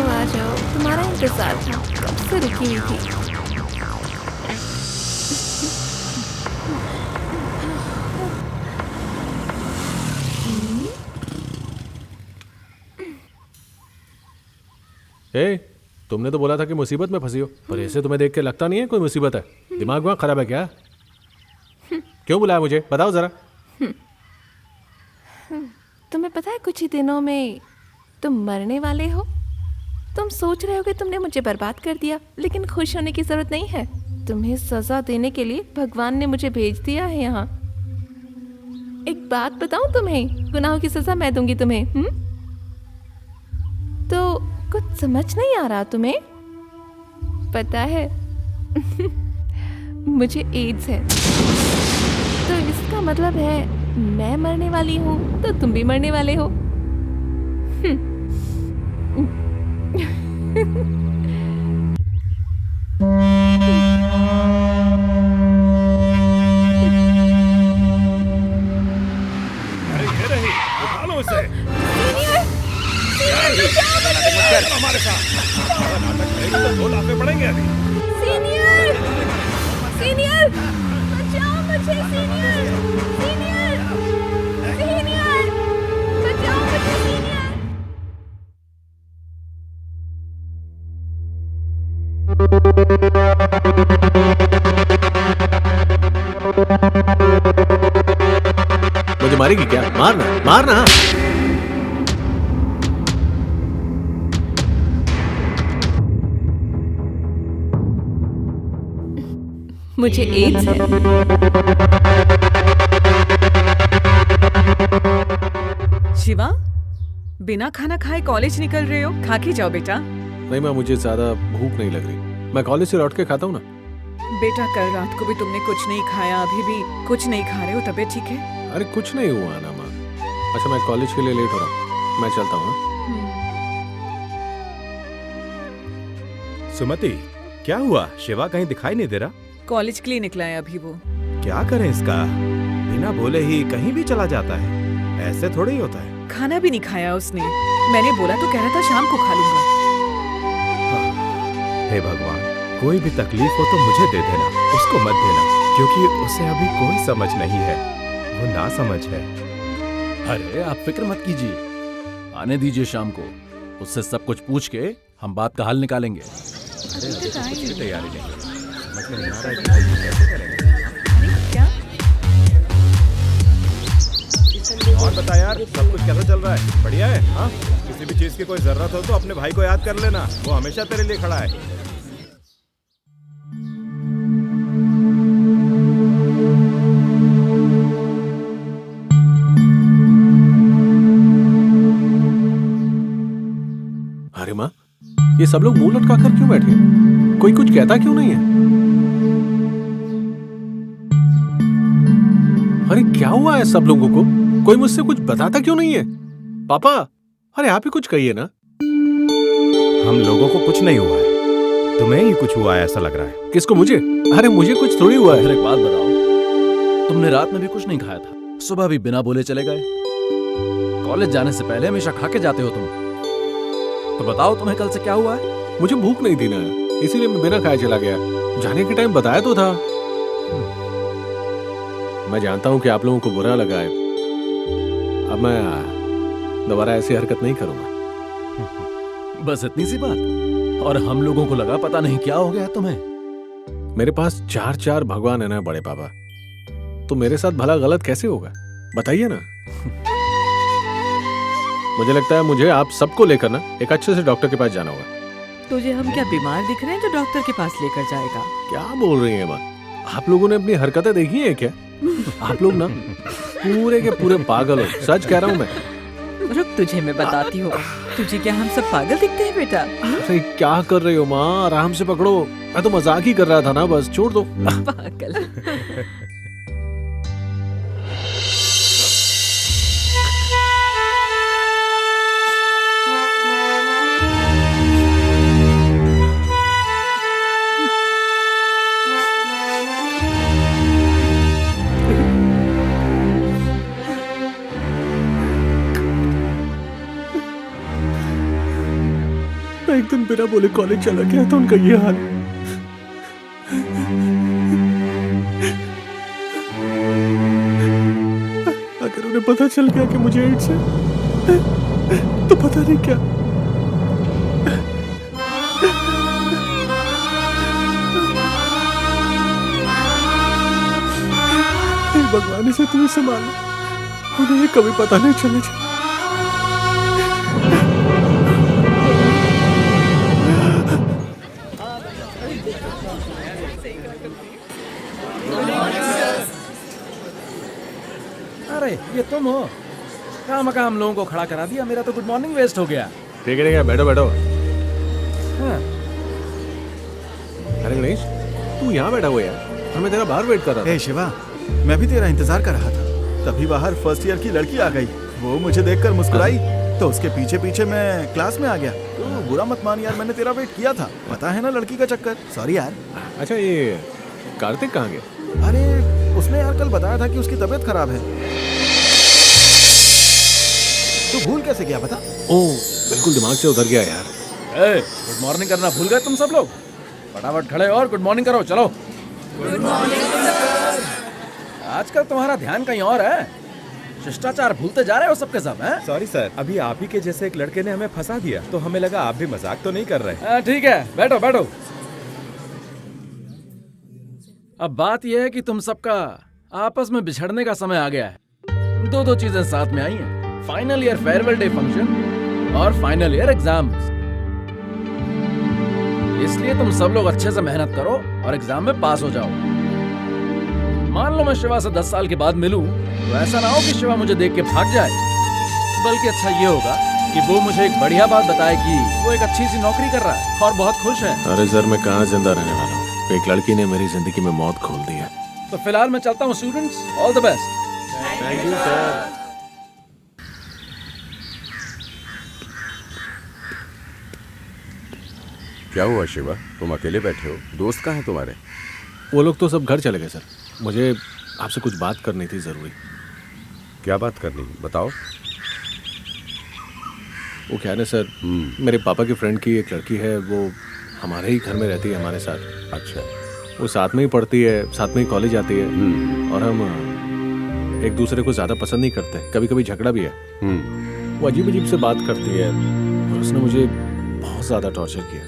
आ जाओ, तुम्हारा इंतजार था, कब से रुकी हुई थी। तुमने तो बोला था कि मुसीबत में फंसी हो, पर ऐसे तुम्हें देख के लगता नहीं है कोई मुसीबत है। दिमाग वहाँ खराब है क्या? क्यों बुलाया मुझे, बताओ जरा। तुम्हें पता है कुछ ही दिनों में तुम मरने वाले हो। तुम सोच रहे हो कि तुमने मुझे बर्बाद कर दिया, लेकिन खुश होने की जरूरत नहीं है। तुम्हें सजा देने के लिए भगवान ने मुझे भेज दिया है यहाँ। एक बात बताऊं तुम्हें, गुनाहों की सजा मैं दूंगी तुम्हें। तो कुछ समझ नहीं आ रहा तुम्हें? पता है मुझे एड्स है, तो इसका मतलब है मैं मरने वाली हूँ तो तुम भी मरने वाले हो। अरे ये रही, उठा लो इसे। हमारे साथ नाटक करेंगे तो 2 लाफे पड़ेंगे अभी। सीनियर, सीनियर, बचाओ मुझे सीनियर, सीनियर, सीनियर, बचाओ मुझे सीनियर। मुझे मारेगी क्या? मारना, मारना। मुझे एड्स है। शिवा, बिना खाना खाए कॉलेज निकल रहे हो? खा के जाओ बेटा। नहीं माँ, मुझे ज्यादा भूख नहीं लग रही, मैं कॉलेज से लौट के खाता हूँ ना। बेटा कल रात को भी तुमने कुछ नहीं खाया, अभी भी कुछ नहीं खा रहे हो, तबीयत ठीक है? अरे कुछ नहीं हुआ ना माँ। अच्छा मैं कॉलेज के लिए लेट हो रहा हूँ, मैं चलता हूँ। सुमति, क्या हुआ? शिवा कहीं दिखाई नहीं दे रहा। कॉलेज के लिए निकला है अभी वो। क्या करें इसका, बिना बोले ही कहीं भी चला जाता है, ऐसे थोड़ी ही होता है। खाना भी नहीं खाया उसने, मैंने बोला तो कह रहा था शाम को खा लूंगा। हे भगवान, कोई भी तकलीफ हो तो मुझे दे देना, उसको मत देना, क्योंकि उसे अभी कोई समझ नहीं है, वो ना समझ है। अरे आप फिक्र मत कीजिए, आने दीजिए शाम को, उससे सब कुछ पूछ के हम बात का हल निकालेंगे। तैयारी नहीं, समझ में नहीं आ रहा है कि कैसे करेंगे। और बता यार, सब कुछ कैसा चल रहा है? बढ़िया है? हाँ, किसी भी चीज की कोई जरूरत हो तो अपने भाई को याद कर लेना, वो हमेशा तेरे लिए खड़ा है। अरे माँ, ये सब लोग मुंह लटका कर क्यों बैठे? कोई कुछ कहता क्यों नहीं है? अरे क्या हुआ है सब लोगों को? कोई मुझसे कुछ बताता क्यों नहीं है? पापा, अरे आप ही कुछ कहिए ना। हम लोगों को कुछ नहीं हुआ है, तुम्हें ही कुछ हुआ है ऐसा लग रहा है। किसको? मुझे? अरे मुझे कुछ थोड़ी हुआ है। फिर एक बात बताओ, तुमने रात में भी कुछ नहीं खाया था, सुबह भी बिना बोले चले गए। कॉलेज जाने से पहले हमेशा खा के जाते हो तुम, तो बताओ तुम्हें कल से क्या हुआ है? मुझे भूख नहीं थी ना, इसीलिए मैं बिना खाए चला गया। जाने के टाइम बताया तो था। मैं जानता हूँ कि आप लोगों को बुरा लगा है, अब मैं दोबारा ऐसी हरकत नहीं करूंगा। बस इतनी सी बात? और हम लोगों को लगा पता नहीं क्या हो गया तुम्हें। मेरे पास 4 भगवान है ना बड़े पापा, तो मेरे साथ भला गलत कैसे होगा? बताइए ना। मुझे लगता है मुझे आप सबको लेकर ना एक अच्छे से डॉक्टर के पास जाना होगा। तुझे हम क्या बीमार दिख रहे हैं जो डॉक्टर के पास लेकर जाएगा? क्या बोल रही है माँ? आप लोगों ने अपनी हरकतें देखी है क्या? आप लोग ना पूरे के पूरे पागल हो, सच कह रहा हूँ मैं। रुक, तुझे मैं बताती हूँ। तुझे क्या हम सब पागल दिखते हैं बेटा? अरे क्या कर रही हो माँ? आराम से पकड़ो। मैं तो मजाक ही कर रहा था ना, बस छोड़ दो। पागल। मैं एक दिन बिना बोले कॉलेज चला गया तो उनका ये हाल। अगर उन्हें पता चल गया कि मुझे एड्स है तो पता नहीं क्या। हे भगवान, इसे तुम्हें संभालो, उन्हें ये कभी पता नहीं चलना चाहिए। अरे ये तुम हो? काम हम लोगों को खड़ा करा दिया, मेरा तो गुड मॉर्निंग वेस्ट हो गया। ठीक है, बैठो बैठो। हाँ। अरे गणेश, तू यहाँ बैठा हुआ यार, हमें तेरा बाहर वेट कर रहा था। ए शिवा, मैं भी तेरा इंतजार कर रहा था। तभी बाहर फर्स्ट ईयर की लड़की आ गई। वो मुझे देखकर मुस्कुराई तो उसके पीछे पीछे मैं क्लास में आ गया। तो बुरा मत मान यार, मैंने तेरा वेट किया था। पता है ना लड़की का चक्कर। सॉरी यार। अच्छा, ये कार्तिक कहाँ गया? अरे उसने यार कल बताया था कि उसकी तबीयत खराब है। तू भूल कैसे गया बता? ओह, बिल्कुल दिमाग से उतर गया यार। गुड मॉर्निंग करना भूल गए तुम सब लोग? फटाफट खड़े और गुड मॉर्निंग करो, चलो। Good morning. आजकल तुम्हारा ध्यान कहीं और है, शिष्टाचार भूलते जा रहे हो सबके सब। हैं? सॉरी सर, अभी आप ही के जैसे एक लड़के ने हमें फंसा दिया तो हमें लगा आप भी मजाक तो नहीं कर रहे। ठीक है, बैठो बैठो। अब बात यह है कि तुम सबका आपस में बिछड़ने का समय आ गया है। दो चीजें साथ में आई हैं, final year farewell day function और फाइनल ईयर एग्जाम। इसलिए तुम सब लोग अच्छे से मेहनत करो और एग्जाम में पास हो जाओ। मान लो मैं शिवा से 10 साल के बाद मिलूं तो ऐसा ना हो कि शिवा मुझे देख के भाग जाए, बल्कि अच्छा ये होगा कि वो मुझे एक बढ़िया बात बताए कि वो एक अच्छी सी नौकरी कर रहा है और बहुत खुश है। अरे सर, मैं कहाँ जिंदा रहने वाला हूँ? एक लड़की ने मेरी जिंदगी में मौत खोल दी है। तो फिलहाल मैं चलता हूँ students, all the best. Thank you sir. क्या हुआ शिवा, तुम अकेले बैठे हो? दोस्त कहाँ हैं तुम्हारे? वो लोग तो सब घर चले गए सर। मुझे आपसे कुछ बात करनी थी जरूरी। क्या बात करनी, बताओ। वो क्या है ना सर, मेरे पापा के फ्रेंड की एक लड़की है, वो हमारे ही घर में रहती है हमारे साथ। अच्छा। वो साथ में ही पढ़ती है, साथ में ही कॉलेज आती है और हम एक दूसरे को ज़्यादा पसंद नहीं करते। कभी कभी झगड़ा भी है। वो अजीब अजीब से बात करती है और उसने मुझे बहुत ज़्यादा टॉर्चर किया।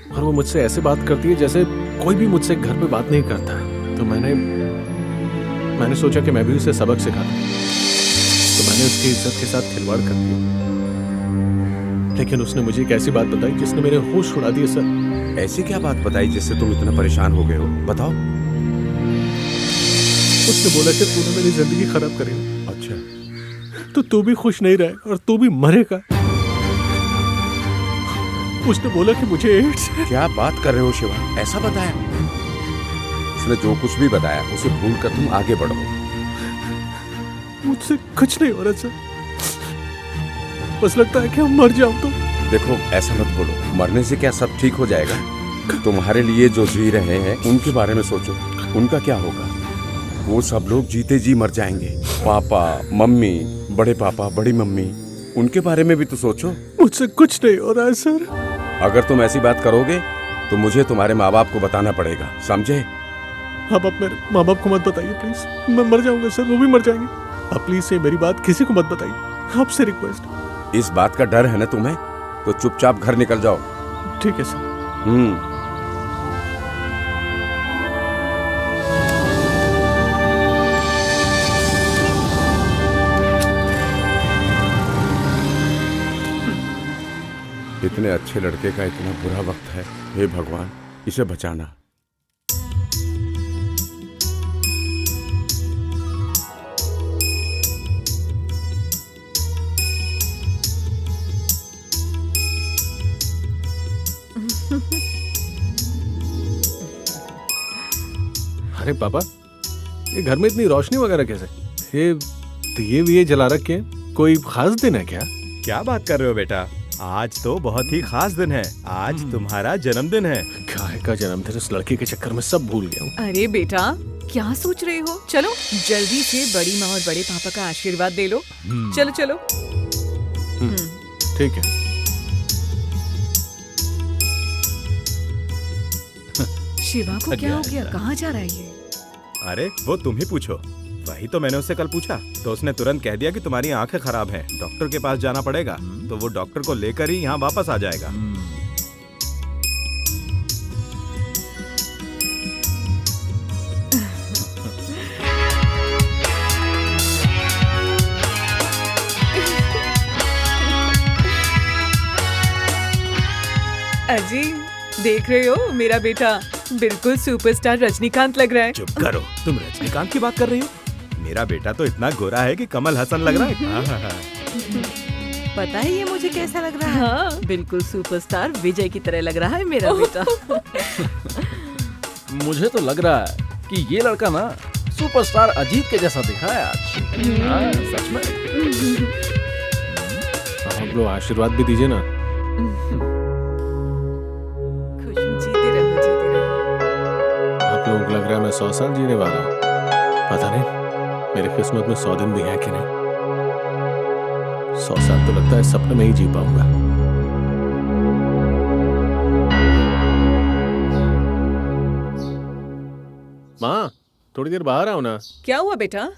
और वो मुझसे ऐसे बात करती है जैसे कोई भी मुझसे घर पे बात नहीं करता है। तो मैंने सोचा कि मैं भी उसे सबक सिखा दूं। तो मैंने उसकी इज्जत के साथ खिलवाड़ कर दिया। लेकिन उसने मुझे एक ऐसी बात बताई जिसने मेरे होश उड़ा दिए सर। ऐसी क्या बात बताई जिससे तुम इतना परेशान हो गए हो? बताओ। उसने बोला कि तूने मेरी जिंदगी खराब करी। अच्छा। तो तू भी खुश नहीं रहे और तू भी मरेगा। उसने बोला कि मुझे एड्स है। क्या बात कर रहे हो शिवा? ऐसा बताया? उसने जो कुछ भी बताया उसे भूल कर तुम आगे बढ़ो। मुझसे कुछ नहीं हो रहा सर, बस लगता है कि हम मर जाऊं तो। देखो ऐसा मत बोलो, मरने से क्या सब ठीक हो जाएगा? तुम्हारे लिए जो जी रहे हैं उनके बारे में सोचो, उनका क्या होगा? वो सब लोग जीते जी मर जाएंगे। पापा, मम्मी, बड़े पापा, बड़ी मम्मी, उनके बारे में भी तो सोचो। मुझसे कुछ नहीं हो रहा है सर। अगर तुम ऐसी बात करोगे तो मुझे तुम्हारे माँ बाप को बताना पड़ेगा, समझे? आप मेरे माँ बाप को मत बताइए प्लीज, मैं मर जाऊंगा सर, वो भी मर जाएंगे। आप प्लीज से मेरी बात किसी को मत बताइए, आपसे रिक्वेस्ट। इस बात का डर है ना तुम्हें, तो चुपचाप घर निकल जाओ। ठीक है सर। इतने अच्छे लड़के का इतना बुरा वक्त है। हे भगवान, इसे बचाना। अरे पापा, ये घर में इतनी रोशनी वगैरह कैसे? ये दिए विए जला रखे हैं, कोई खास दिन है क्या? क्या बात कर रहे हो बेटा, आज तो बहुत ही खास दिन है। आज तुम्हारा जन्मदिन है। गाय का जन्मदिन, इस लड़के के चक्कर में सब भूल गया हूँ। अरे बेटा, क्या सोच रहे हो? चलो जल्दी से बड़ी माँ और बड़े पापा का आशीर्वाद दे लो। चलो चलो। ठीक है। शिवा को क्या हो गया? कहाँ जा रहा है ये? अरे वो तुम ही पूछो, वही तो मैंने उससे कल पूछा तो उसने तुरंत कह दिया कि तुम्हारी आंखें खराब हैं, डॉक्टर के पास जाना पड़ेगा। तो वो डॉक्टर को लेकर ही यहाँ वापस आ जाएगा। अजी, देख रहे हो मेरा बेटा बिल्कुल सुपरस्टार रजनीकांत लग रहा है। चुप करो, तुम रजनीकांत की बात कर रही हो? मेरा बेटा तो इतना गोरा है कि कमल हसन लग रहा है। पता है ये मुझे कैसा लग रहा है? हाँ। बिल्कुल सुपरस्टार विजय की तरह लग रहा है मेरा बेटा। मुझे तो लग रहा है कि ये लड़का ना सुपरस्टार अजीत के जैसा दिखा है आज। हाँ, सच में। आप लोग आशीर्वाद भी दीजिए ना। आप लोगों को लग रहा है मैं 100 साल जीने वाला हूँ। पता नहीं मेरी किस्मत में 100 दिन भी है कि नहीं। 100 साल तो लगता है सपने में ही जी पाऊंगा। माँ, थोड़ी देर बाहर आओ ना। क्या हुआ बेटा?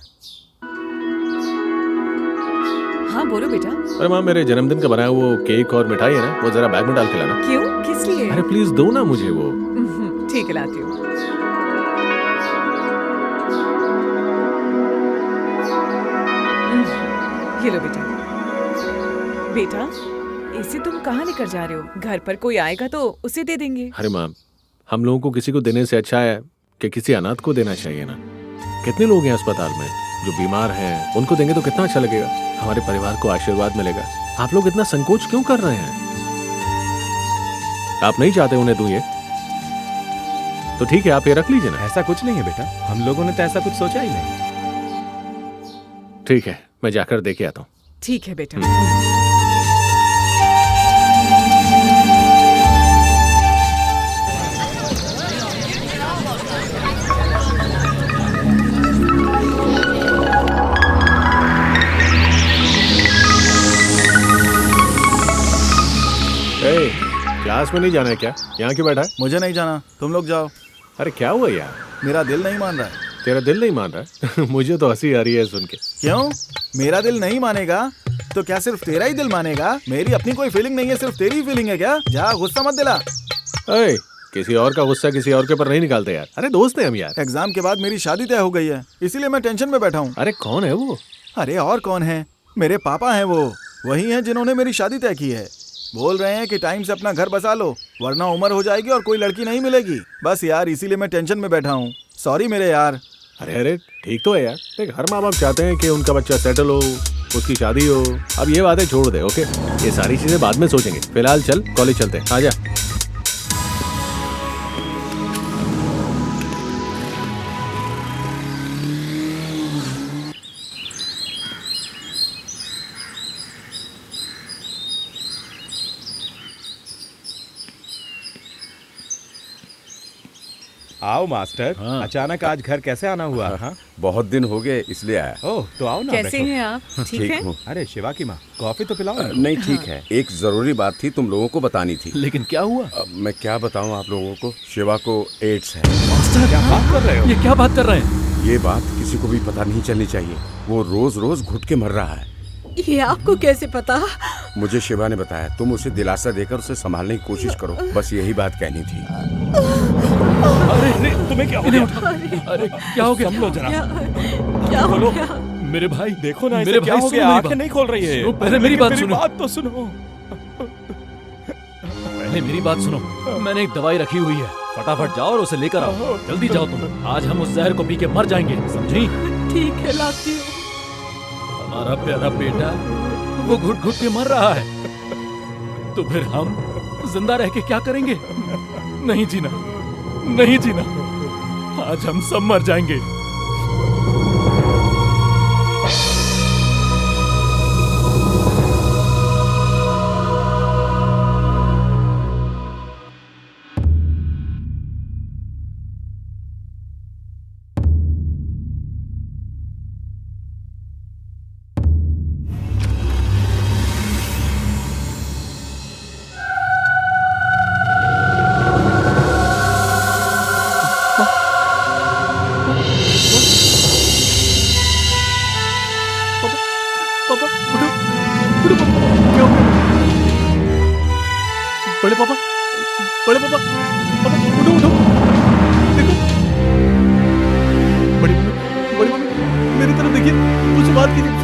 हाँ बोलो बेटा। अरे माँ, मेरे जन्मदिन का बनाया वो केक और मिठाई है ना, वो जरा बैग में डाल के लाना। क्यों? किस लिए? अरे प्लीज दो ना मुझे वो। ठीक है, लाती हूँ। ये लो बेटा। बेटा, इसे तुम कहाँ लेकर जा रहे हो? घर पर कोई आएगा तो उसे दे देंगे। अरे माँ, हम लोगों को किसी को देने से अच्छा है कि किसी अनाथ को देना चाहिए ना। कितने लोग हैं अस्पताल में जो बीमार हैं, उनको देंगे तो कितना अच्छा लगेगा। हमारे परिवार को आशीर्वाद मिलेगा। आप लोग इतना संकोच क्यों कर रहे हैं? आप नहीं चाहते उन्हें दूं ये? तो ठीक है, आप ये रख लीजिए ना। ऐसा कुछ नहीं है बेटा, हम लोगों ने तो ऐसा कुछ सोचा ही नहीं। ठीक है, मैं जाकर देके आता हूँ। ठीक है बेटा। क्लास में नहीं जाना है क्या? यहाँ क्यों बैठा है? मुझे नहीं जाना, तुम लोग जाओ। अरे क्या हुआ यार? मेरा दिल नहीं मान रहा है। तेरा दिल नहीं मान रहा है? मुझे तो हंसी आ रही है सुन के। क्यों? मेरा दिल नहीं मानेगा तो क्या सिर्फ तेरा ही दिल मानेगा? मेरी अपनी कोई फीलिंग नहीं है, सिर्फ तेरी ही फीलिंग है क्या? जा, गुस्सा मत दिला। अरे किसी और का गुस्सा किसी और के ऊपर नहीं निकालते यार। अरे दोस्त हैं हम यार। एग्जाम के बाद मेरी शादी तय हो गई है, इसीलिए मैं टेंशन में बैठा हूँ। अरे कौन है वो? अरे और कौन है? मेरे पापा हैं वो। वही हैं जिन्होंने मेरी शादी तय की है। बोल रहे हैं कि टाइम से अपना घर बसा लो वरना उम्र हो जाएगी और कोई लड़की नहीं मिलेगी। बस यार, इसीलिए मैं टेंशन में बैठा हूँ। सॉरी मेरे यार। अरे ठीक तो है यार। देख, हर माँ बाप चाहते हैं कि उनका बच्चा सेटल हो, उसकी शादी हो। अब ये बातें छोड़ दे, ओके? ये सारी चीजें बाद में सोचेंगे। फिलहाल चल, कॉलेज चलते हैं। आजा। आओ मास्टर। हाँ। अचानक आज घर कैसे आना हुआ? हाँ, बहुत दिन हो गए इसलिए आया। ओह, तो आओ ना। कैसे हैं आप? ठीक है? हूँ। अरे शिवा की माँ, कॉफी तो पिलाओ। नहीं, ठीक है। एक जरूरी बात थी, तुम लोगों को बतानी थी। लेकिन क्या हुआ? मैं क्या बताऊं आप लोगों को? शिवा को एड्स है। मास्टर, क्या बात कर रहे हो? ये क्या बात कर रहे हैं? ये बात किसी को भी पता नहीं चलनी चाहिए। वो रोज रोज घुट के मर रहा है। ये आपको कैसे पता? मुझे शिवा ने बताया। तुम उसे दिलासा देकर उसे संभालने की कोशिश करो। बस यही बात कहनी थी। अरे तुम्हें क्या हो गया? अरे क्या हो गया? संभलो जरा। क्या हो गया? मेरे भाई देखो ना, मेरे क्या भाई हो गया? आंखें नहीं खोल रही है। पहले मेरी बात सुनो। बात तो सुनो। पहले मेरी बात सुनो, मैंने एक दवाई रखी हुई है, फटाफट जाओ और उसे लेकर आओ। जल्दी जाओ तुम, आज हम उस जहर को पी के मर जाएंगे, समझी? ठीक है, लाती हूँ। हमारा प्यारा बेटा वो घुट घुट के मर रहा है, तो फिर हम जिंदा रह के क्या करेंगे? नहीं जीना, नहीं जीना, आज हम सब मर जाएंगे। बड़े पापा, बड़े पापा, पापा उठो उठो, देखो, बड़ी मम्मी, बड़ी मम्मी, मेरी तरफ देखिए, मुझसे बात कीजिए।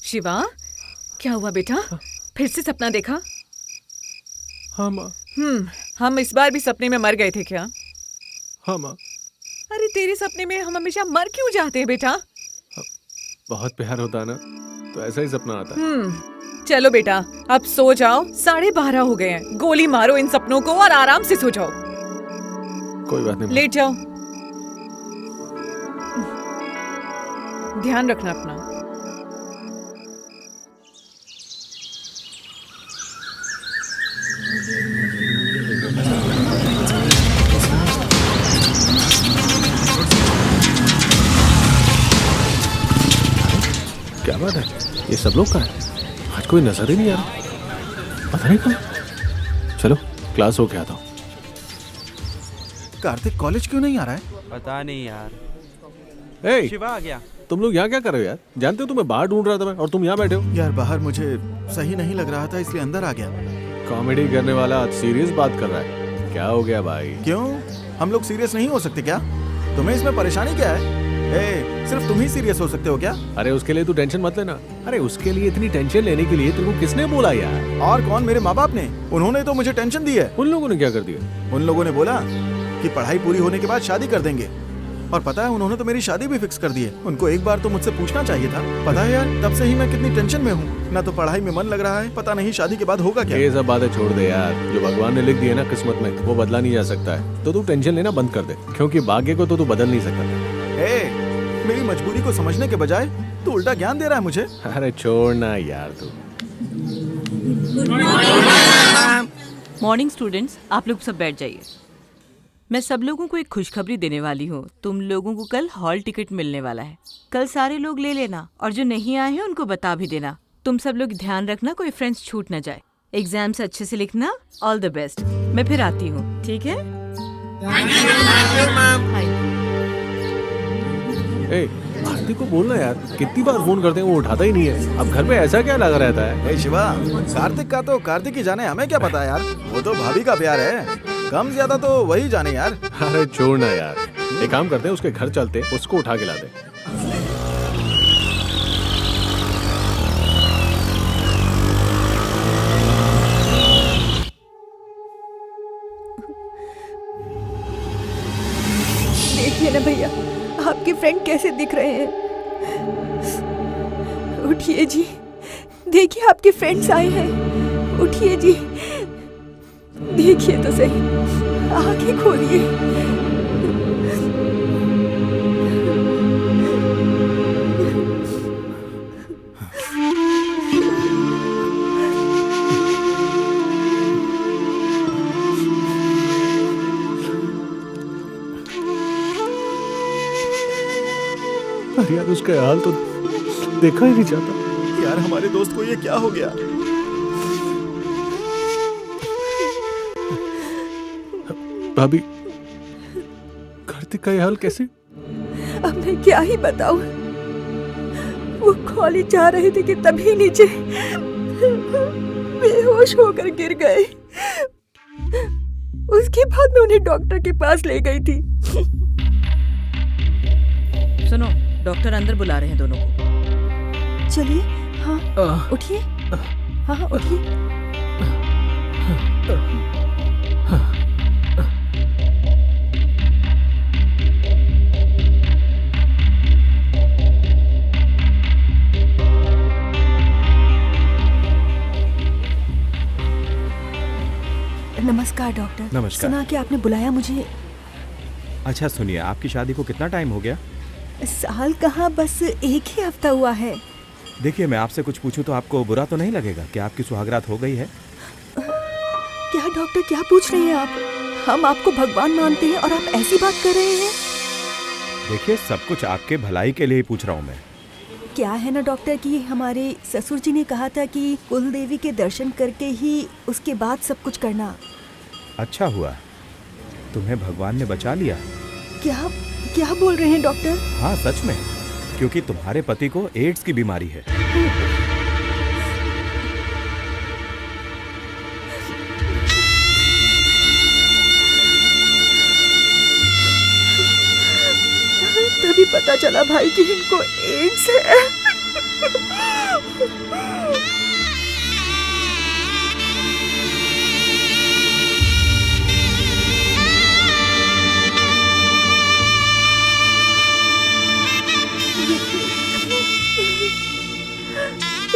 शिवा, क्या हुआ बेटा? फिर से सपना देखा? हाँ माँ। हम इस बार भी सपने में मर गए थे क्या? हाँ माँ। अरे तेरे सपने में हम हमेशा मर क्यों जाते हैं बेटा? बहुत प्यार होता है ना, तो ऐसा ही सपना आता है। चलो बेटा, अब सो जाओ, 12:30 हो गए हैं। गोली मारो इन सपनों को और आराम से सो जाओ। कोई बात नहीं, लेट जाओ, ध्यान रखना अपना। क्या बात है, ये सब लोग कहाँ हैं? आज कोई नजर ही नहीं आ रहा, पता नहीं कहाँ। चलो क्लास हो के आता हूँ। कार्तिक कॉलेज क्यों नहीं आ रहा है? पता नहीं यार। ए, शिवा आ गया। तुम लोग यहाँ क्या कर रहे हो यार? जानते हो तुम्हें बाहर ढूंढ रहा था मैं, और तुम यहाँ बैठे हो। यार बाहर मुझे सही नहीं लग रहा था, इसलिए अंदर आ गया। कॉमेडी करने वाला आज सीरियस बात कर रहा है, क्या हो गया भाई? क्यों, हम लोग सीरियस नहीं हो सकते क्या? तुम्हें इसमें परेशानी क्या है? सिर्फ तुम ही सीरियस हो सकते हो क्या? अरे उसके लिए तू टेंशन मत लेना। अरे उसके लिए इतनी टेंशन लेने के लिए तेरे को किसने बोला यार? और कौन? मेरे माँ बाप ने। उन्होंने तो मुझे टेंशन दी है। उन लोगों ने क्या कर दिया? उन लोगों ने बोला कि पढ़ाई पूरी होने के बाद शादी कर देंगे, और पता है उन्होंने तो मेरी शादी भी फिक्स कर दी है। उनको एक बार तो मुझसे पूछना चाहिए था। पता है यार, तब से ही मैं कितनी टेंशन में हूँ। ना तो पढ़ाई में मन लग रहा है, पता नहीं शादी के बाद होगा क्या। ये सब बातें छोड़ दे यार, जो भगवान ने लिख दिया ना किस्मत में, वो बदला नहीं जा सकता है। तो तू टेंशन लेना बंद कर दे, क्योंकि भाग्य को तो तू बदल नहीं सकता। मेरी मजबूरी को समझने के बजाय तू उल्टा ज्ञान दे रहा है मुझे। अरे छोड़ना यार तू। मॉर्निंग स्टूडेंट्स, आप लोग सब बैठ जाइए। मैं सब लोगों को एक खुशखबरी देने वाली हूँ। तुम लोगों को कल हॉल टिकट मिलने वाला है। कल सारे लोग ले लेना, और जो नहीं आए हैं उनको बता भी देना। तुम सब लोग ध्यान रखना, कोई फ्रेंड्स छूट ना जाए। एग्जाम्स अच्छे से लिखना। All the best. मैं फिर आती हूँ, ठीक है? आरती को बोलना यार, कितनी बार फोन करते हैं वो उठाता ही नहीं है। अब घर पे ऐसा क्या लगा रहता है? शिवा, कार्तिक का तो कार्तिक ही जाने, हमें क्या पता है यार। वो तो भाभी का प्यार है, कम ज्यादा तो वही जाने यार। अरे छोड़ना यार, एक काम करते हैं, उसके घर चलते, उसको उठा के लाते। देखिए ना भैया, आपके फ्रेंड कैसे दिख रहे हैं। उठिए जी, देखिए आपके फ्रेंड्स आए हैं। उठिए जी, देखिए तो सही, आंखें खोलिए। अरे यार उसका हाल तो देखा ही नहीं जाता। यार हमारे दोस्त को ये क्या हो गया? भाभी, कार्तिक का ये हाल कैसे? अब मैं क्या ही बताऊं। वो कॉलेज जा रहे थे कि तभी नीचे बेहोश होकर गिर गए। उसके बाद मैं उन्हें डॉक्टर के पास ले गई थी। सुनो, डॉक्टर अंदर बुला रहे हैं दोनों को। चलिए, हाँ उठिए, हाँ उठिए। नमस्कार डॉक्टर। नमस्कार। सुना कि आपने बुलाया मुझे। अच्छा सुनिए, आपकी शादी को कितना टाइम हो गया? साल कहाँ, बस एक ही हफ्ता हुआ है। देखिए, मैं आपसे कुछ पूछूं तो आपको बुरा तो नहीं लगेगा कि आपकी सुहागरात हो गई है? क्या डॉक्टर, क्या पूछ रहे हैं आप? हम आपको भगवान मानते हैं और आप ऐसी बात कर रहे हैं? देखिए, सब कुछ आपके भलाई के लिए ही पूछ रहा हूँ मैं। क्या है ना डॉक्टर कि हमारे ससुर जी ने कहा था कि कुल देवी के दर्शन करके ही उसके बाद सब कुछ करना। अच्छा हुआ, तुम्हें भगवान ने बचा लिया। क्या क्या बोल रहे हैं डॉक्टर? हाँ सच में, क्योंकि तुम्हारे पति को एड्स की बीमारी है। तभी पता चला भाई कि इनको एड्स है।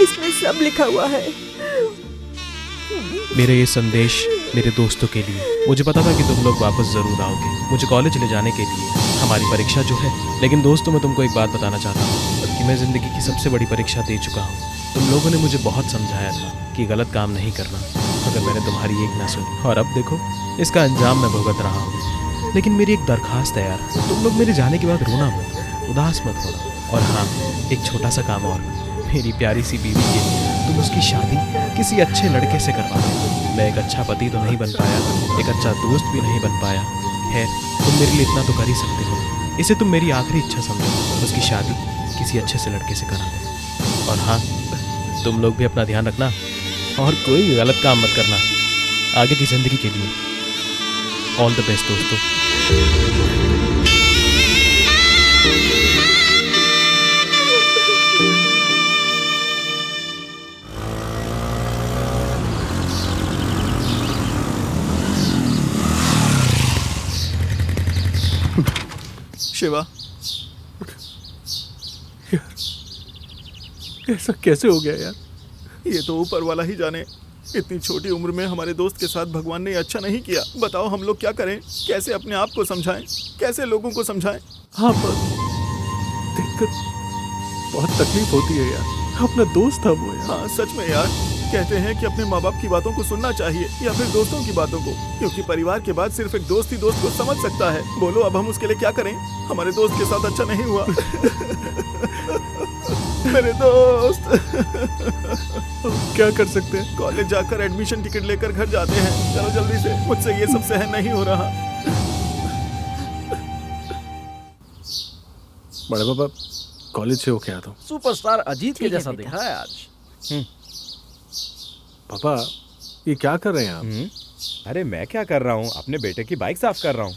इसमें सब लिखा हुआ है। मेरा ये संदेश मेरे दोस्तों के लिए। मुझे पता था कि तुम लोग वापस जरूर आओगे मुझे कॉलेज ले जाने के लिए, हमारी परीक्षा जो है। लेकिन दोस्तों, मैं तुमको एक बात बताना चाहता हूँ कि मैं ज़िंदगी की सबसे बड़ी परीक्षा दे चुका हूँ। तुम लोगों ने मुझे बहुत समझाया था कि गलत काम नहीं करना, मगर मैंने तुम्हारी एक ना सुनी और अब देखो इसका अंजाम मैं भुगत रहा हूँ। लेकिन मेरी एक दरखास्त है यार, तुम लोग मेरे जाने के बाद रोना मत, उदास मत होना। और हाँ, एक छोटा सा काम और, मेरी प्यारी सी बीवी के तुम उसकी शादी किसी अच्छे लड़के से करवा दो। मैं एक अच्छा पति तो नहीं बन पाया, एक अच्छा दोस्त भी नहीं बन पाया है, तुम मेरे लिए इतना तो कर ही सकते हो। इसे तुम मेरी आखिरी इच्छा समझो, उसकी शादी किसी अच्छे से लड़के से करा दो। और हाँ, तुम लोग भी अपना ध्यान रखना और कोई गलत काम मत करना आगे की जिंदगी के लिए। ऑल द बेस्ट दोस्तों। शिवा, ऐसा कैसे हो गया यार? ये तो ऊपर वाला ही जाने। इतनी छोटी उम्र में हमारे दोस्त के साथ भगवान ने अच्छा नहीं किया। बताओ हम लोग क्या करें? कैसे अपने आप को समझाएं? कैसे लोगों को समझाएं? हाँ, पर देखकर बहुत तकलीफ होती है यार। अपना दोस्त था वो यार। हाँ सच में यार, कहते हैं कि अपने माँ बाप की बातों को सुनना चाहिए या फिर दोस्तों की बातों को, क्योंकि परिवार के बाद सिर्फ एक दोस्त ही दोस्त को समझ सकता है। बोलो अब हम उसके लिए क्या करें? हमारे दोस्त के साथ अच्छा नहीं हुआ। मेरे दोस्त। क्या कर सकते हैं? कॉलेज जाकर एडमिशन टिकट लेकर घर जाते हैं। चलो जल्दी से, मुझसे ये सब सहन नहीं हो रहा। बड़े पापा, कॉलेज से होके आता हूँ। सुपरस्टार अजीत के जैसा दिखा है आज। पापा, ये क्या कर रहे हैं आप? अरे मैं क्या कर रहा हूँ, अपने बेटे की बाइक साफ कर रहा हूँ।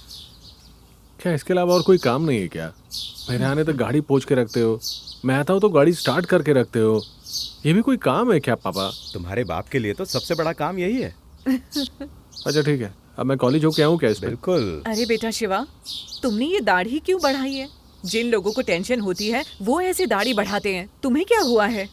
क्या इसके अलावा और कोई काम नहीं है क्या? मेरे आने तक गाड़ी पोंछ के रखते हो, मैं आता हूँ तो गाड़ी स्टार्ट करके रखते हो। ये भी कोई काम है क्या पापा? तुम्हारे बाप के लिए तो सबसे बड़ा काम यही है। अच्छा ठीक है, अब मैं कॉलेज होके आऊँ क्या इसमें? बिल्कुल। अरे बेटा शिवा, तुमने ये दाढ़ी क्यों बढ़ाई है? जिन लोगों को टेंशन होती है वो ऐसे दाढ़ी बढ़ाते हैं। तुम्हें क्या हुआ है?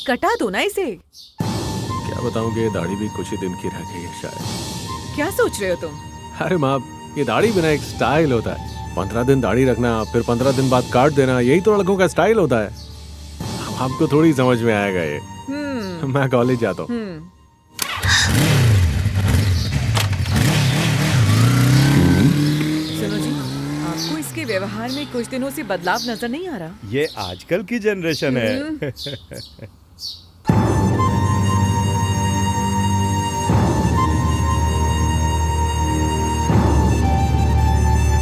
कटा दो ना इसे। क्या बताऊँ कि ये दाढ़ी भी कुछ ही दिन की रह गई है शायद। क्या सोच रहे हो तुम? अरे माँ, ये दाढ़ी बिना एक स्टाइल होता है। 15 दिन दाढ़ी रखना, फिर 15 दिन बाद काट देना, यही तो लड़कों का स्टाइल होता है। आपको थोड़ी समझ में आएगा ये। मैं कॉलेज जाता हूँ। सुनो जी, आपको इसके व्यवहार में कुछ दिनों से बदलाव नजर नहीं आ रहा। ये आजकल की जनरेशन है।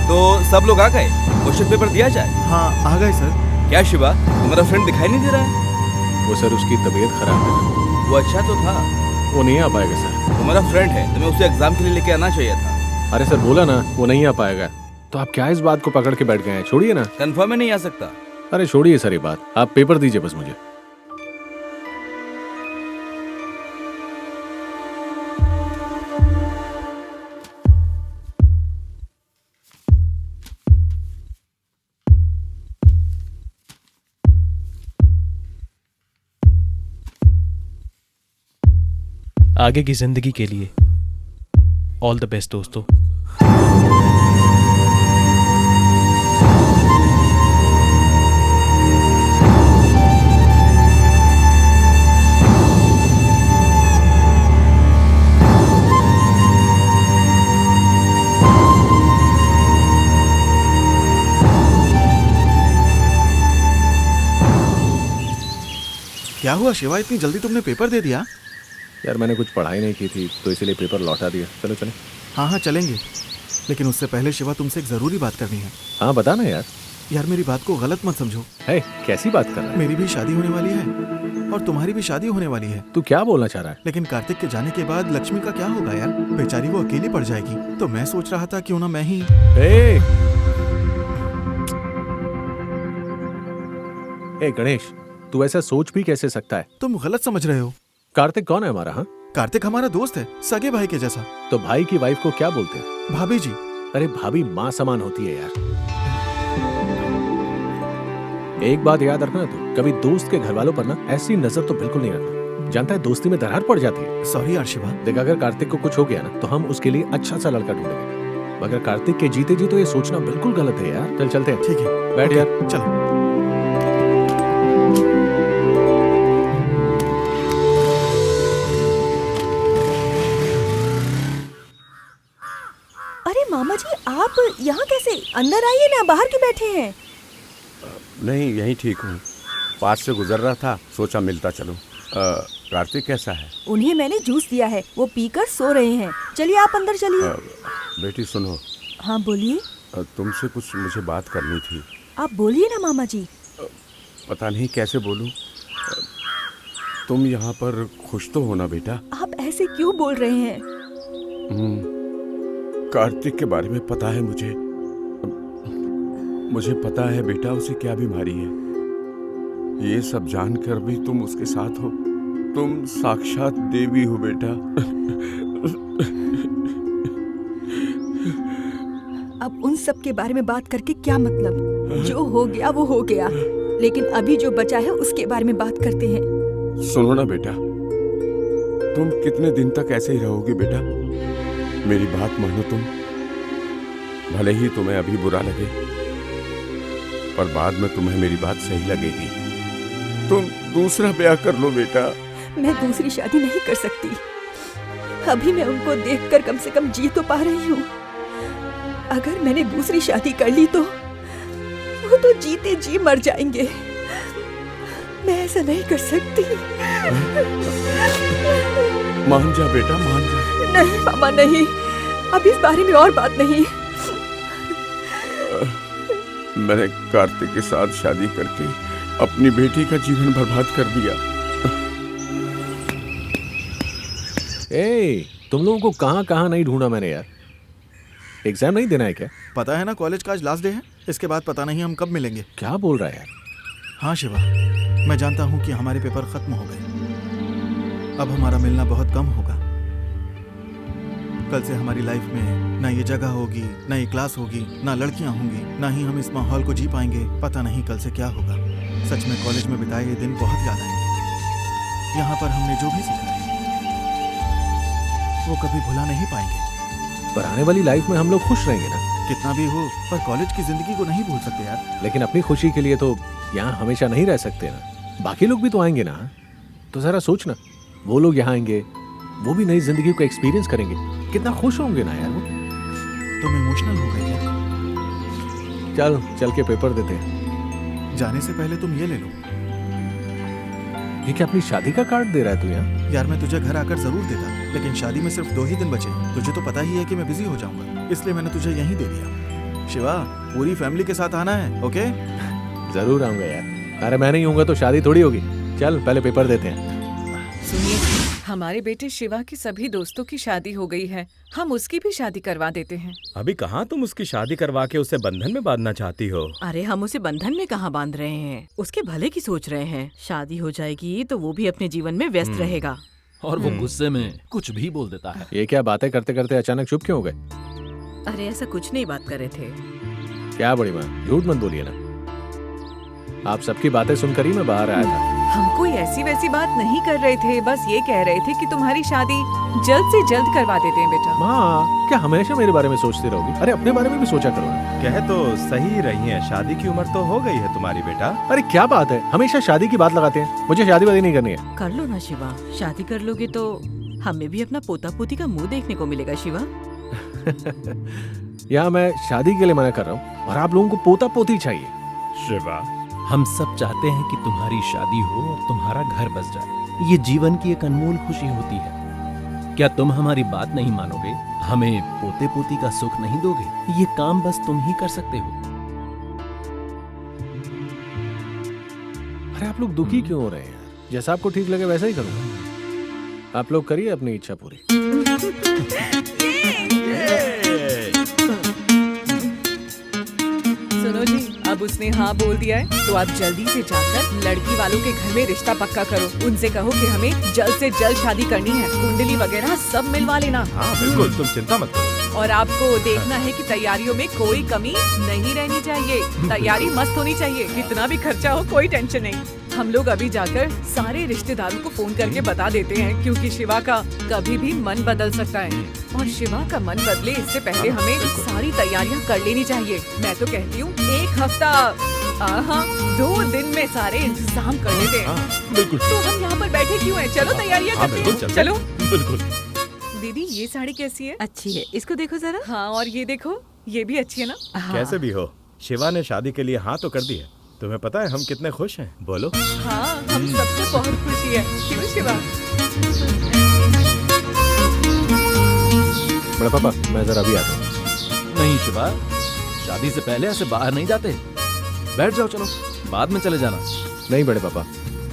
तो सब लोग आ गए, क्वेश्चन पेपर दिया जाए। हाँ आ गए सर। क्या शिवा, तुम्हारा फ्रेंड दिखाई नहीं दे रहा है? वो सर उसकी तबीयत खराब है। वो अच्छा तो था। वो नहीं आ पाएगा सर। तुम्हारा फ्रेंड है, तुम्हें उसे एग्जाम के लिए लेके आना चाहिए था। अरे सर बोला ना वो नहीं आ पाएगा, तो आप क्या इस बात को पकड़ के बैठ गए हैं? छोड़िए ना। कंफर्म है नहीं आ सकता? अरे छोड़िए सर ये बात, आप पेपर दीजिए बस मुझे। आगे की जिंदगी के लिए ऑल द बेस्ट दोस्तों। क्या हुआ शिवा, इतनी जल्दी तुमने पेपर दे दिया? यार मैंने कुछ पढ़ाई नहीं की थी तो इसीलिए पेपर लौटा दिया। चलो चले। हाँ हाँ चलेंगे, लेकिन उससे पहले शिवा तुमसे एक जरूरी बात करनी है। हाँ बता ना यार। यार मेरी बात को गलत मत समझो। है कैसी बात कर रहा है? मेरी भी शादी होने वाली है और तुम्हारी भी शादी होने वाली है। तू क्या बोलना चाह रहा है? लेकिन कार्तिक के जाने के बाद लक्ष्मी का क्या होगा यार? बेचारी वो अकेली पड़ जाएगी। तो मैं सोच रहा था क्यों ना मैं ही। ए गणेश, तू ऐसा सोच भी कैसे सकता है? तुम गलत समझ रहे हो। कार्तिक कौन है हमारा? हाँ कार्तिक हमारा दोस्त है, सगे भाई के जैसा। तो भाई की वाइफ को क्या बोलते हैं? भाभी जी। अरे भाभी माँ समान होती है यार। एक बात याद रखना तू, कभी दोस्त के घर वालों पर ना ऐसी नजर तो बिल्कुल नहीं रखना। जानता है दोस्ती में दरार पड़ जाती है। सॉरी यार शिवा। देख अगर कार्तिक को कुछ हो गया ना तो हम उसके लिए अच्छा सा लड़का ढूंढेंगे, मगर कार्तिक के जीते जी तो ये सोचना बिल्कुल गलत है यार। चल चलते हैं। ठीक है बैठ यार। चलो। मामा जी आप यहाँ कैसे? अंदर आइए ना, बाहर क्यों बैठे हैं? नहीं यहीं ठीक हूँ, पास से गुजर रहा था, सोचा मिलता चलूं। कार्तिक कैसा है? उन्हें मैंने जूस दिया है, वो पीकर सो रहे हैं। चलिए आप अंदर चलिए। बेटी सुनो। हाँ बोलिए। तुमसे कुछ मुझे बात करनी थी। आप बोलिए ना मामा जी। पता नहीं कैसे बोलूं। तुम यहाँ पर खुश तो हो ना बेटा? आप ऐसे क्यों बोल रहे हैं? कार्तिक के बारे में पता है मुझे पता है बेटा उसे क्या बीमारी है। ये सब जानकर भी तुम उसके साथ हो। तुम साक्षात देवी हो बेटा। अब उन सब के बारे में बात करके क्या मतलब? जो हो गया वो हो गया, लेकिन अभी जो बचा है उसके बारे में बात करते हैं। सुनो ना बेटा, तुम कितने दिन तक ऐसे ही रहोगे बेटा? मेरी बात मानो तुम। भले ही तुम्हें अभी बुरा लगे, पर बाद में तुम्हें मेरी बात सही लगेगी। तुम दूसरा ब्याह कर लो बेटा। मैं दूसरी शादी नहीं कर सकती। अभी मैं उनको देखकर कम से कम जी तो पा रही हूँ। अगर मैंने दूसरी शादी कर ली तो वो तो जीते जी मर जाएंगे। मैं ऐसा नहीं कर सकती। मान जा बेटा, मान जा। नहीं मामा नहीं, अब इस बारे में और बात नहीं। मैंने कार्तिक के साथ शादी करके अपनी बेटी का जीवन बर्बाद कर दिया। तुम लोगों को कहाँ कहाँ नहीं ढूंढा मैंने यार। एग्जाम नहीं देना है क्या? पता है ना कॉलेज का आज लास्ट डे है, इसके बाद पता नहीं हम कब मिलेंगे। क्या बोल रहा है यार? हाँ शिवा, मैं जानता हूँ कि हमारे पेपर खत्म हो गए। अब हमारा मिलना बहुत कम होगा। कल से हमारी लाइफ में ना ये जगह होगी, ना ये क्लास होगी, ना लड़कियां होंगी, ना ही हम इस माहौल को जी पाएंगे। पता नहीं कल से क्या होगा। सच में कॉलेज में बिताए ये दिन बहुत याद आएंगे। यहाँ पर हमने जो भी सीखा है वो कभी भुला नहीं पाएंगे। पर आने वाली लाइफ में हम लोग खुश रहेंगे ना? कितना भी हो, पर कॉलेज की जिंदगी को नहीं भूल सकते यार। लेकिन अपनी खुशी के लिए तो यहाँ हमेशा नहीं रह सकते ना। बाकी लोग भी तो आएंगे ना। तो जरा सोच ना, वो लोग यहाँ आएंगे, वो भी नई जिंदगी को एक्सपीरियंस करेंगे, कितना खुश होंगे ना यार वो। तुम इमोशनल हो गए क्या? चल चल के पेपर देते हैं। जाने से पहले तुम ये ले लो। ये क्या अपनी शादी का कार्ड दे रहा है तू यहाँ? यार मैं तुझे घर आकर जरूर देता, लेकिन शादी में सिर्फ 2 ही दिन बचे हैं। तुझे तो पता ही है कि मैं बिजी हो जाऊंगा, इसलिए मैंने तुझे यहीं दे दिया। शिवा, पूरी फैमिली के साथ आना है, ओके? जरूर आऊंगा यार। अरे मैं नहीं होऊंगा तो शादी थोड़ी होगी। चल पहले पेपर देते हैं। सुनिए, हमारे बेटे शिवा की सभी दोस्तों की शादी हो गई है, हम उसकी भी शादी करवा देते हैं। अभी कहाँ तुम उसकी शादी करवा के उसे बंधन में बांधना चाहती हो? अरे हम उसे बंधन में कहाँ बांध रहे हैं, उसके भले की सोच रहे हैं। शादी हो जाएगी तो वो भी अपने जीवन में व्यस्त रहेगा। और वो गुस्से में कुछ भी बोल देता है। ये क्या बातें करते करते अचानक चुप क्यों हो गए? अरे ऐसा कुछ नहीं बात कर रहे थे। क्या बड़ी माँ, झूठ मत बोलिए ना। आप सबकी बातें सुनकर ही मैं बाहर आया था। हम कोई ऐसी वैसी बात नहीं कर रहे थे, बस ये कह रहे थे कि तुम्हारी शादी जल्द से जल्द करवा देते हैं बेटा। माँ, क्या हमेशा मेरे बारे में सोचती रहोगी? अरे अपने बारे में भी सोचा करो ना। कह तो सही रही है, शादी की उम्र तो हो गई है तुम्हारी बेटा। अरे क्या बात है, हमेशा शादी की बात लगाते हैं। मुझे शादी वादी नहीं करनी है। कर लो ना शिवा, शादी कर लोगे तो हमें भी अपना पोता पोती का मुंह देखने को मिलेगा शिवा। यहाँ मैं शादी के लिए मना कर रहा हूँ और आप लोगों को पोता पोती चाहिए। शिवा, हम सब चाहते हैं कि तुम्हारी शादी हो और तुम्हारा घर बस जाए। ये जीवन की एक अनमोल खुशी होती है। क्या तुम हमारी बात नहीं मानोगे? हमें पोते पोती का सुख नहीं दोगे? ये काम बस तुम ही कर सकते हो। अरे आप लोग दुखी क्यों हो रहे हैं? जैसा आपको ठीक लगे वैसा ही करूँगा। आप लोग करिए अपनी इच्छा पूरी। सुनो जी, अब उसने हाँ बोल दिया है तो आप जल्दी से जाकर लड़की वालों के घर में रिश्ता पक्का करो। उनसे कहो कि हमें जल्द से जल्द शादी करनी है। कुंडली वगैरह सब मिलवा लेना। हाँ बिल्कुल, तुम चिंता मत करो। और आपको देखना है कि तैयारियों में कोई कमी नहीं रहनी चाहिए। तैयारी मस्त होनी चाहिए, कितना भी खर्चा हो कोई टेंशन नहीं। हम लोग अभी जाकर सारे रिश्तेदारों को फोन करके बता देते हैं, क्योंकि शिवा का कभी भी मन बदल सकता है और शिवा का मन बदले इससे पहले हमें सारी तैयारियां कर लेनी चाहिए। मैं तो कहती हूँ 1 हफ्ता, 2 दिन में सारे इंतजाम कर लेते हैं। बिल्कुल। तो हम यहाँ पर बैठे क्यों हैं? चलो तैयारियां करते हैं। चलो। बिल्कुल। दीदी ये साड़ी कैसी है? अच्छी है, इसको देखो जरा। हाँ, और ये देखो, ये भी अच्छी है ना? कैसे भी हो, शिवा ने शादी के लिए हाँ तो कर दी है। तुम्हें पता है हम कितने खुश हैं, बोलो। हाँ, हम सबको बहुत खुशी है। क्यों शिवा? बड़ा पापा, मैं जरा अभी आता हूँ। नहीं शिवा, शादी से पहले ऐसे बाहर नहीं जाते। बैठ जाओ, चलो बाद में चले जाना। नहीं बड़े पापा,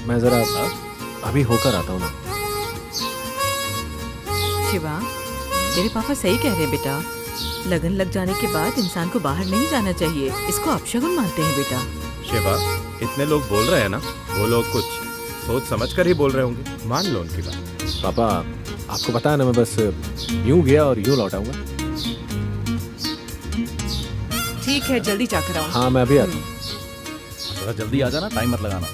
मैं जरा अभी होकर आता हूँ ना। शिवा, तेरे पापा सही कह रहे हैं बेटा। लगन लग जाने के बाद इंसान को बाहर नहीं जाना चाहिए, इसको अपशगुन मानते हैं बेटा। शिवा, इतने लोग बोल रहे हैं ना, वो लोग कुछ सोच समझ कर ही बोल रहे होंगे, मान लो उनकी बात। पापा, आपको पता है ना, मैं बस यूं गया और यूं लौट आऊंगा। ठीक है, जल्दी जाकर आओ। हाँ मैं अभी आता हूँ। थोड़ा जल्दी आ जाना, टाइम मत लगाना।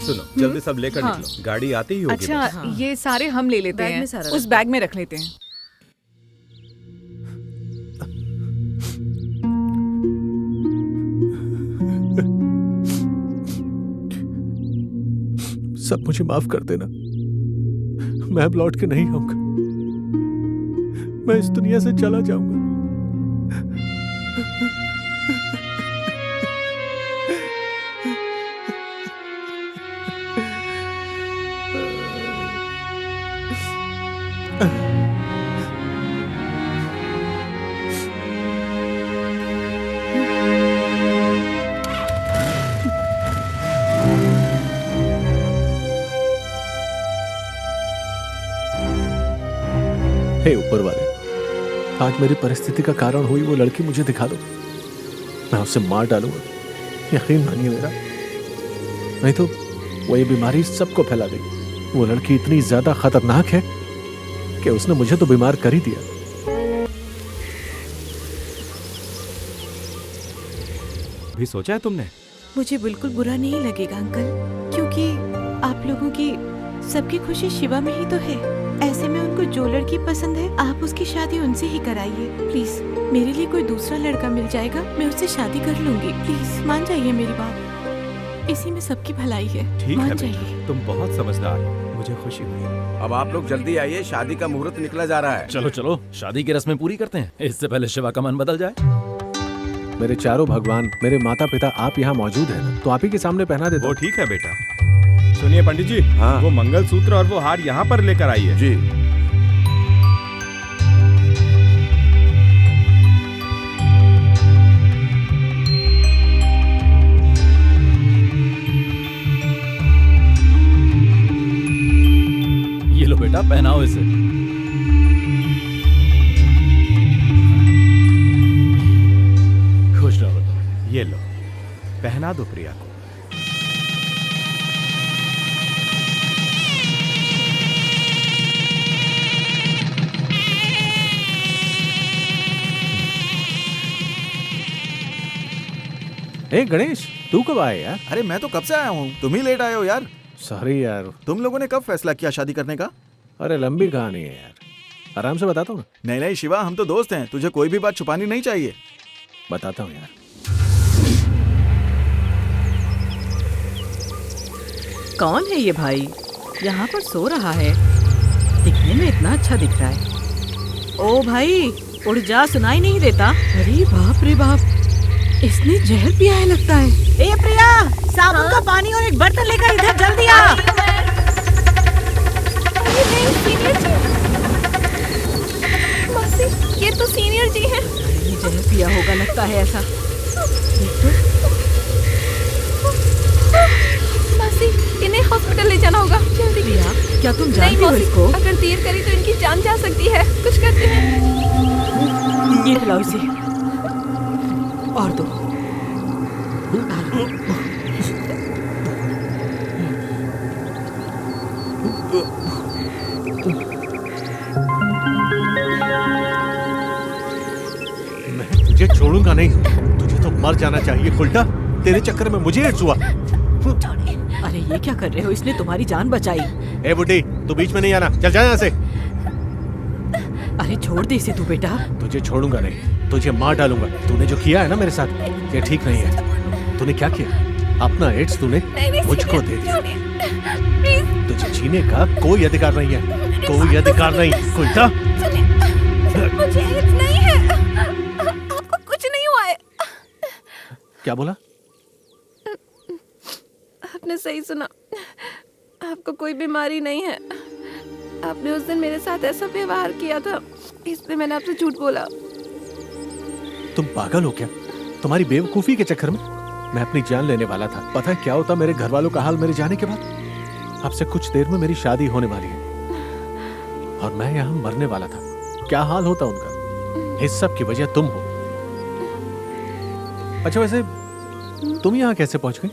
सुनो, जल्दी सब लेकर हाँ। निकलो, गाड़ी आती ही होगी। अच्छा, बस। ये सारे हम ले लेते बैग हैं, में सारा उस रख बैग में रख लेते हैं। सब मुझे माफ कर देना। मैं अब लौट के नहीं आऊंगा। मैं इस दुनिया से चला जाऊंगा। हे ऊपर वाले, आज मेरी परिस्थिति का कारण हुई वो लड़की मुझे दिखा दो। मैं उसे मार डालूंगा, यकीन मानिए मेरा। नहीं तो वो ये बीमारी सबको फैला देगी। वो लड़की इतनी ज्यादा खतरनाक है कि उसने मुझे तो बीमार कर ही दिया। भी सोचा है तुमने? मुझे बिल्कुल बुरा नहीं लगेगा अंकल, क्योंकि आप लोगों की सबकी खुशी शिवा में ही तो है। ऐसे में उनको जो लड़की पसंद है आप उसकी शादी उनसे ही कराइए। प्लीज, मेरे लिए कोई दूसरा लड़का मिल जाएगा, मैं उससे शादी कर लूंगी। प्लीज मान जाइए मेरी बात, इसी में सबकी भलाई है। ठीक है मान बेटा, जाइए। तुम बहुत समझदार हो, मुझे खुशी हुई। अब आप लोग जल्दी आइए, शादी का मुहूर्त निकला जा रहा है। चलो चलो, शादी की रस्में पूरी करते हैं, इससे पहले शिवा का मन बदल जाए। मेरे चारों भगवान, मेरे माता पिता, आप यहाँ मौजूद हैं ना, तो आप ही के सामने पहना देता वो हूँ। ठीक है बेटा। सुनिए पंडित जी, हाँ। वो मंगलसूत्र और वो हार यहाँ पर लेकर आइए। जी। ये लो बेटा, पहनाओ इसे। खुश रहो। ये लो, पहना दो प्रिया को। ए गणेश, तू कब आए यार? अरे मैं तो कब से आया हूँ, तुम ही लेट आए हो यार। सॉरी यार। तुम लोगों ने कब फैसला किया शादी करने का? अरे लंबी कहानी है यार, आराम से बताता हूँ ना। नहीं नहीं शिवा, हम तो दोस्त हैं, तुझे कोई भी बात छुपानी नहीं चाहिए। बताता हूँ यार। कौन है ये भाई? यहाँ पर सो रहा है, दिखने में इतना अच्छा दिख रहा है। ओ भाई उड़ जा, सुनाई नहीं देता। अरे बाप रे बाप, इसने जहर पिया है लगता है। ए प्रिया, साबुन का पानी और एक बर्तन लेकर इधर जल्दी आ। मासी, ये तो सीनियर जी हैं। ये जहर पिया होगा लगता है ऐसा। मासी, इन्हें हॉस्पिटल ले जाना होगा, जल्दी। प्रिया, क्या तुम नहीं जानती हो मौसी, इसको? अगर देर करी तो इनकी जान जा सकती है, कुछ करते हैं। ये खिलाओ इसे, और दो। मैं तुझे छोड़ूंगा नहीं, तुझे तो मर जाना चाहिए उल्टा, तेरे चक्कर में मुझे एड्स हुआ। अरे ये क्या कर रहे हो, इसने तुम्हारी जान बचाई। ए बुड्ढी, तू बीच में नहीं आना, चल जा यहाँ से। अरे छोड़ दे इसे तू बेटा। तुझे छोड़ूंगा नहीं, तुझे मार डालूंगा। तूने जो किया है ना मेरे साथ, ये ठीक नहीं है। तूने क्या किया? अपना एड्स तूने मुझको दे दिया। तुझे जीने का कोई अधिकार नहीं है, कोई अधिकार नहीं। उल्टा मुझे एड्स नहीं है, आपको कुछ नहीं हुआ है। क्या बोला? आपने सही सुना, आपको कोई बीमारी नहीं है। आपने उस दिन मेरे साथ ऐसा व्यवहार किया था, इसलिए मैंने आपसे झूठ बोला। तुम पागल हो क्या? तुम्हारी बेवकूफी के चक्कर में मैं अपनी जान लेने वाला था। पता है क्या होता मेरे घर वालों का हाल मेरे जाने के बाद? आपसे कुछ देर में मेरी शादी होने वाली है और मैं यहाँ मरने वाला था। क्या हाल होता उनका? इस सब की वजह तुम हो। अच्छा वैसे तुम यहाँ कैसे पहुंच गई?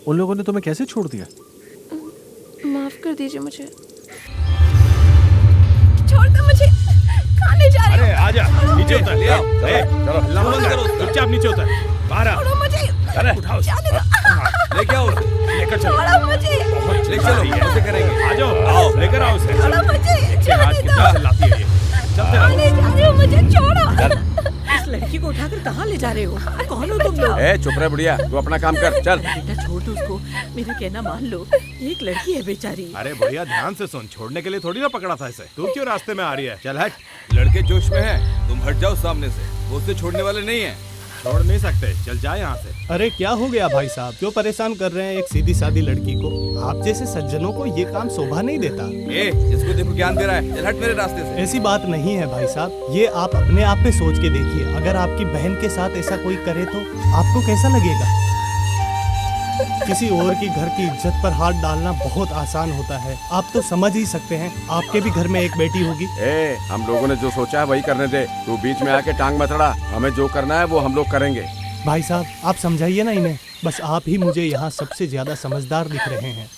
उन लोगों ने तुम्हें कैसे छोड़ दिया? माफ कर दीजिए मुझे। छोड़ दो मुझे, खाने जा रहे हो। अरे आजा, नीचे उतर। ले आओ, चलो अल्लाह बंद करो, चुपचाप नीचे उतर। बाहर आ। छोड़ो मुझे। अरे उठाओ, लेके आओ, लेकर चलो। छोड़ो मुझे। ले चलो, ऐसे करेंगे। आ जाओ, आओ, लेकर आओ उसे। छोड़ो मुझे, आज कितना चिल्लाती है ये। चलते रहो। खाने जा रहे हो, मुझे छोड़ो। इस लड़की को उठाकर कहाँ ले जा रहे हो? कौन हो तुम लोग? ए चुप रहे बुढ़िया, तू अपना काम कर, चल। बेटा छोड़ दो उसको, मेरा कहना मान लो, एक लड़की है बेचारी। अरे बढ़िया, ध्यान से सुन, छोड़ने के लिए थोड़ी ना पकड़ा था इसे। तू क्यों रास्ते में आ रही है? चल हट। लड़के जोश में हैं, तुम हट जाओ सामने से, वो उसे छोड़ने वाले नहीं हैं। छोड़ नहीं सकते, चल जा यहाँ से। अरे क्या हो गया भाई साहब, क्यों परेशान कर रहे हैं एक सीधी सादी लड़की को? आप जैसे सज्जनों को ये काम शोभा नहीं देता। ए, इसको देखो ज्ञान दे रहा है, चल हट मेरे रास्ते से। ऐसी बात नहीं है भाई साहब, ये आप अपने आप पे सोच के देखिए, अगर आपकी बहन के साथ ऐसा कोई करे तो आपको कैसा लगेगा? किसी और की घर की इज्जत पर हाथ डालना बहुत आसान होता है, आप तो समझ ही सकते हैं। आपके भी घर में एक बेटी होगी। ए, हम लोगों ने जो सोचा है वही करने दे, तू बीच में आके टांग मत अड़ा। हमें जो करना है वो हम लोग करेंगे। भाई साहब आप समझाइए ना इन्हें, बस आप ही मुझे यहाँ सबसे ज्यादा समझदार दिख रहे हैं।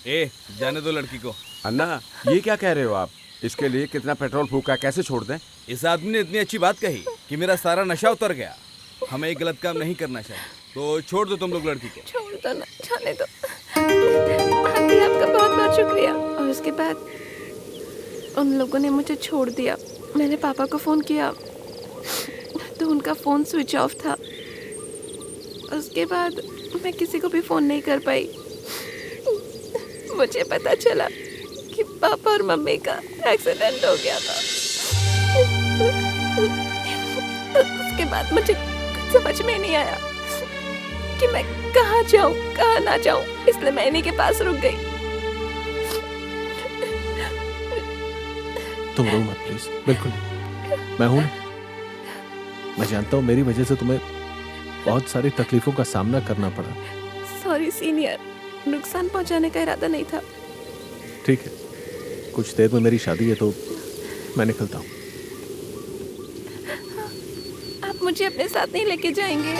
ए, जाने दो लड़की को। अन्ना, ये क्या कह रहे हो आप? इसके लिए कितना पेट्रोल फूका, कैसे छोड़ दें? इस आदमी ने इतनी अच्छी बात कही कि मेरा सारा नशा उतर गया। हमें एक गलत काम नहीं करना चाहिए, तो छोड़ दो तुम लोग लड़की को। छोड़ दो ना, जाने दो। आंटी आपका बहुत बहुत शुक्रिया। और उसके बाद उन लोगों ने मुझे छोड़ दिया। मैंने पापा को फ़ोन किया तो उनका फ़ोन स्विच ऑफ था। उसके बाद मैं किसी को भी फ़ोन नहीं कर पाई। मुझे पता चला कि पापा और मम्मी का एक्सीडेंट हो गया था। उसके बाद मुझे कुछ समझ में नहीं आया कि मैं कहाँ जाऊँ कहाँ ना जाऊँ, इसलिए मैं इन्हीं के पास रुक गई। तुम रो मत प्लीज, बिल्कुल मैं हूं ना। मैं जानता हूँ मेरी वजह से तुम्हें बहुत सारी तकलीफों का सामना करना पड़ा। सॉरी सीनियर, नुकसान पहुंचाने का इरादा नहीं था। ठीक है, कुछ देर में मेरी शादी है तो मैं निकलता हूँ। आप मुझे अपने साथ नहीं लेके जाएंगे?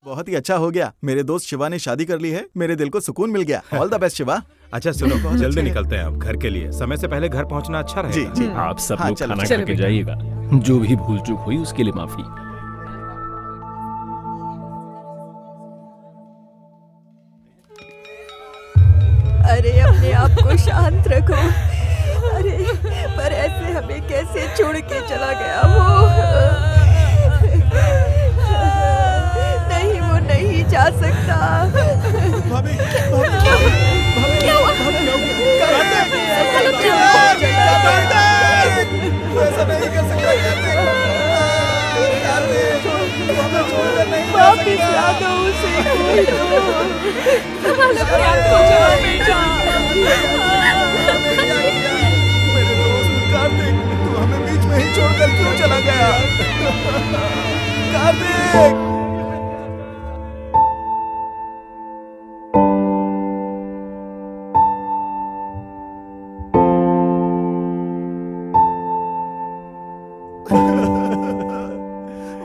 बहुत ही अच्छा हो गया, मेरे दोस्त शिवा ने शादी कर ली है, मेरे दिल को सुकून मिल गया। All the best Shiva. अच्छा सुनो, जल्दी निकलते हैं अब घर के लिए, समय से पहले घर पहुंचना अच्छा रहेगा। जी, जी। आप सब हाँ, लोग चलो, खाना चलो खा के बेटा। जाइएगा। जो भी भूल चूक हुई उसके लिए माफी। अरे अपने आप को शांत रखो। अरे पर ऐसे हमें कैसे छोड़ के चला गया वो? नहीं, वो नहीं जा सकता। भाभी, क्या हुआ? ऐसा नहीं कर सकता। वापिस ला दो उसे। संभालो अपने आप को बेटा। मेरे दोस्त कार्तिक, तू हमें बीच में ही छोड़कर क्यों चला गया? कार्तिक!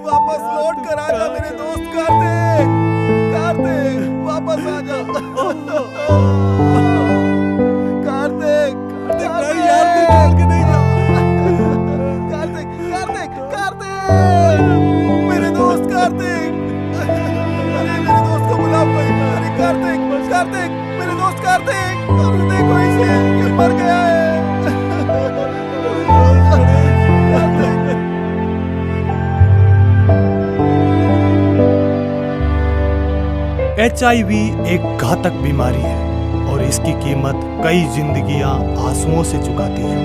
वापस लौट कर आजा मेरे दोस्त कार्तिक। कार्तिक वापस आजा। कार्तिक, कार्तिक नहीं यार, तू चल के नहीं जा। कार्तिक, कार्तिक, कार्तिक, मेरे दोस्त कार्तिक। अरे मेरे दोस्त को बुलाओ कोई। अरे कार्तिक, कार्तिक, मेरे दोस्त कार्तिक। अरे देखो इसे, ये मर गया है। HIV एक घातक बीमारी है और इसकी कीमत कई जिंदगियां आंसुओं से चुकाती है।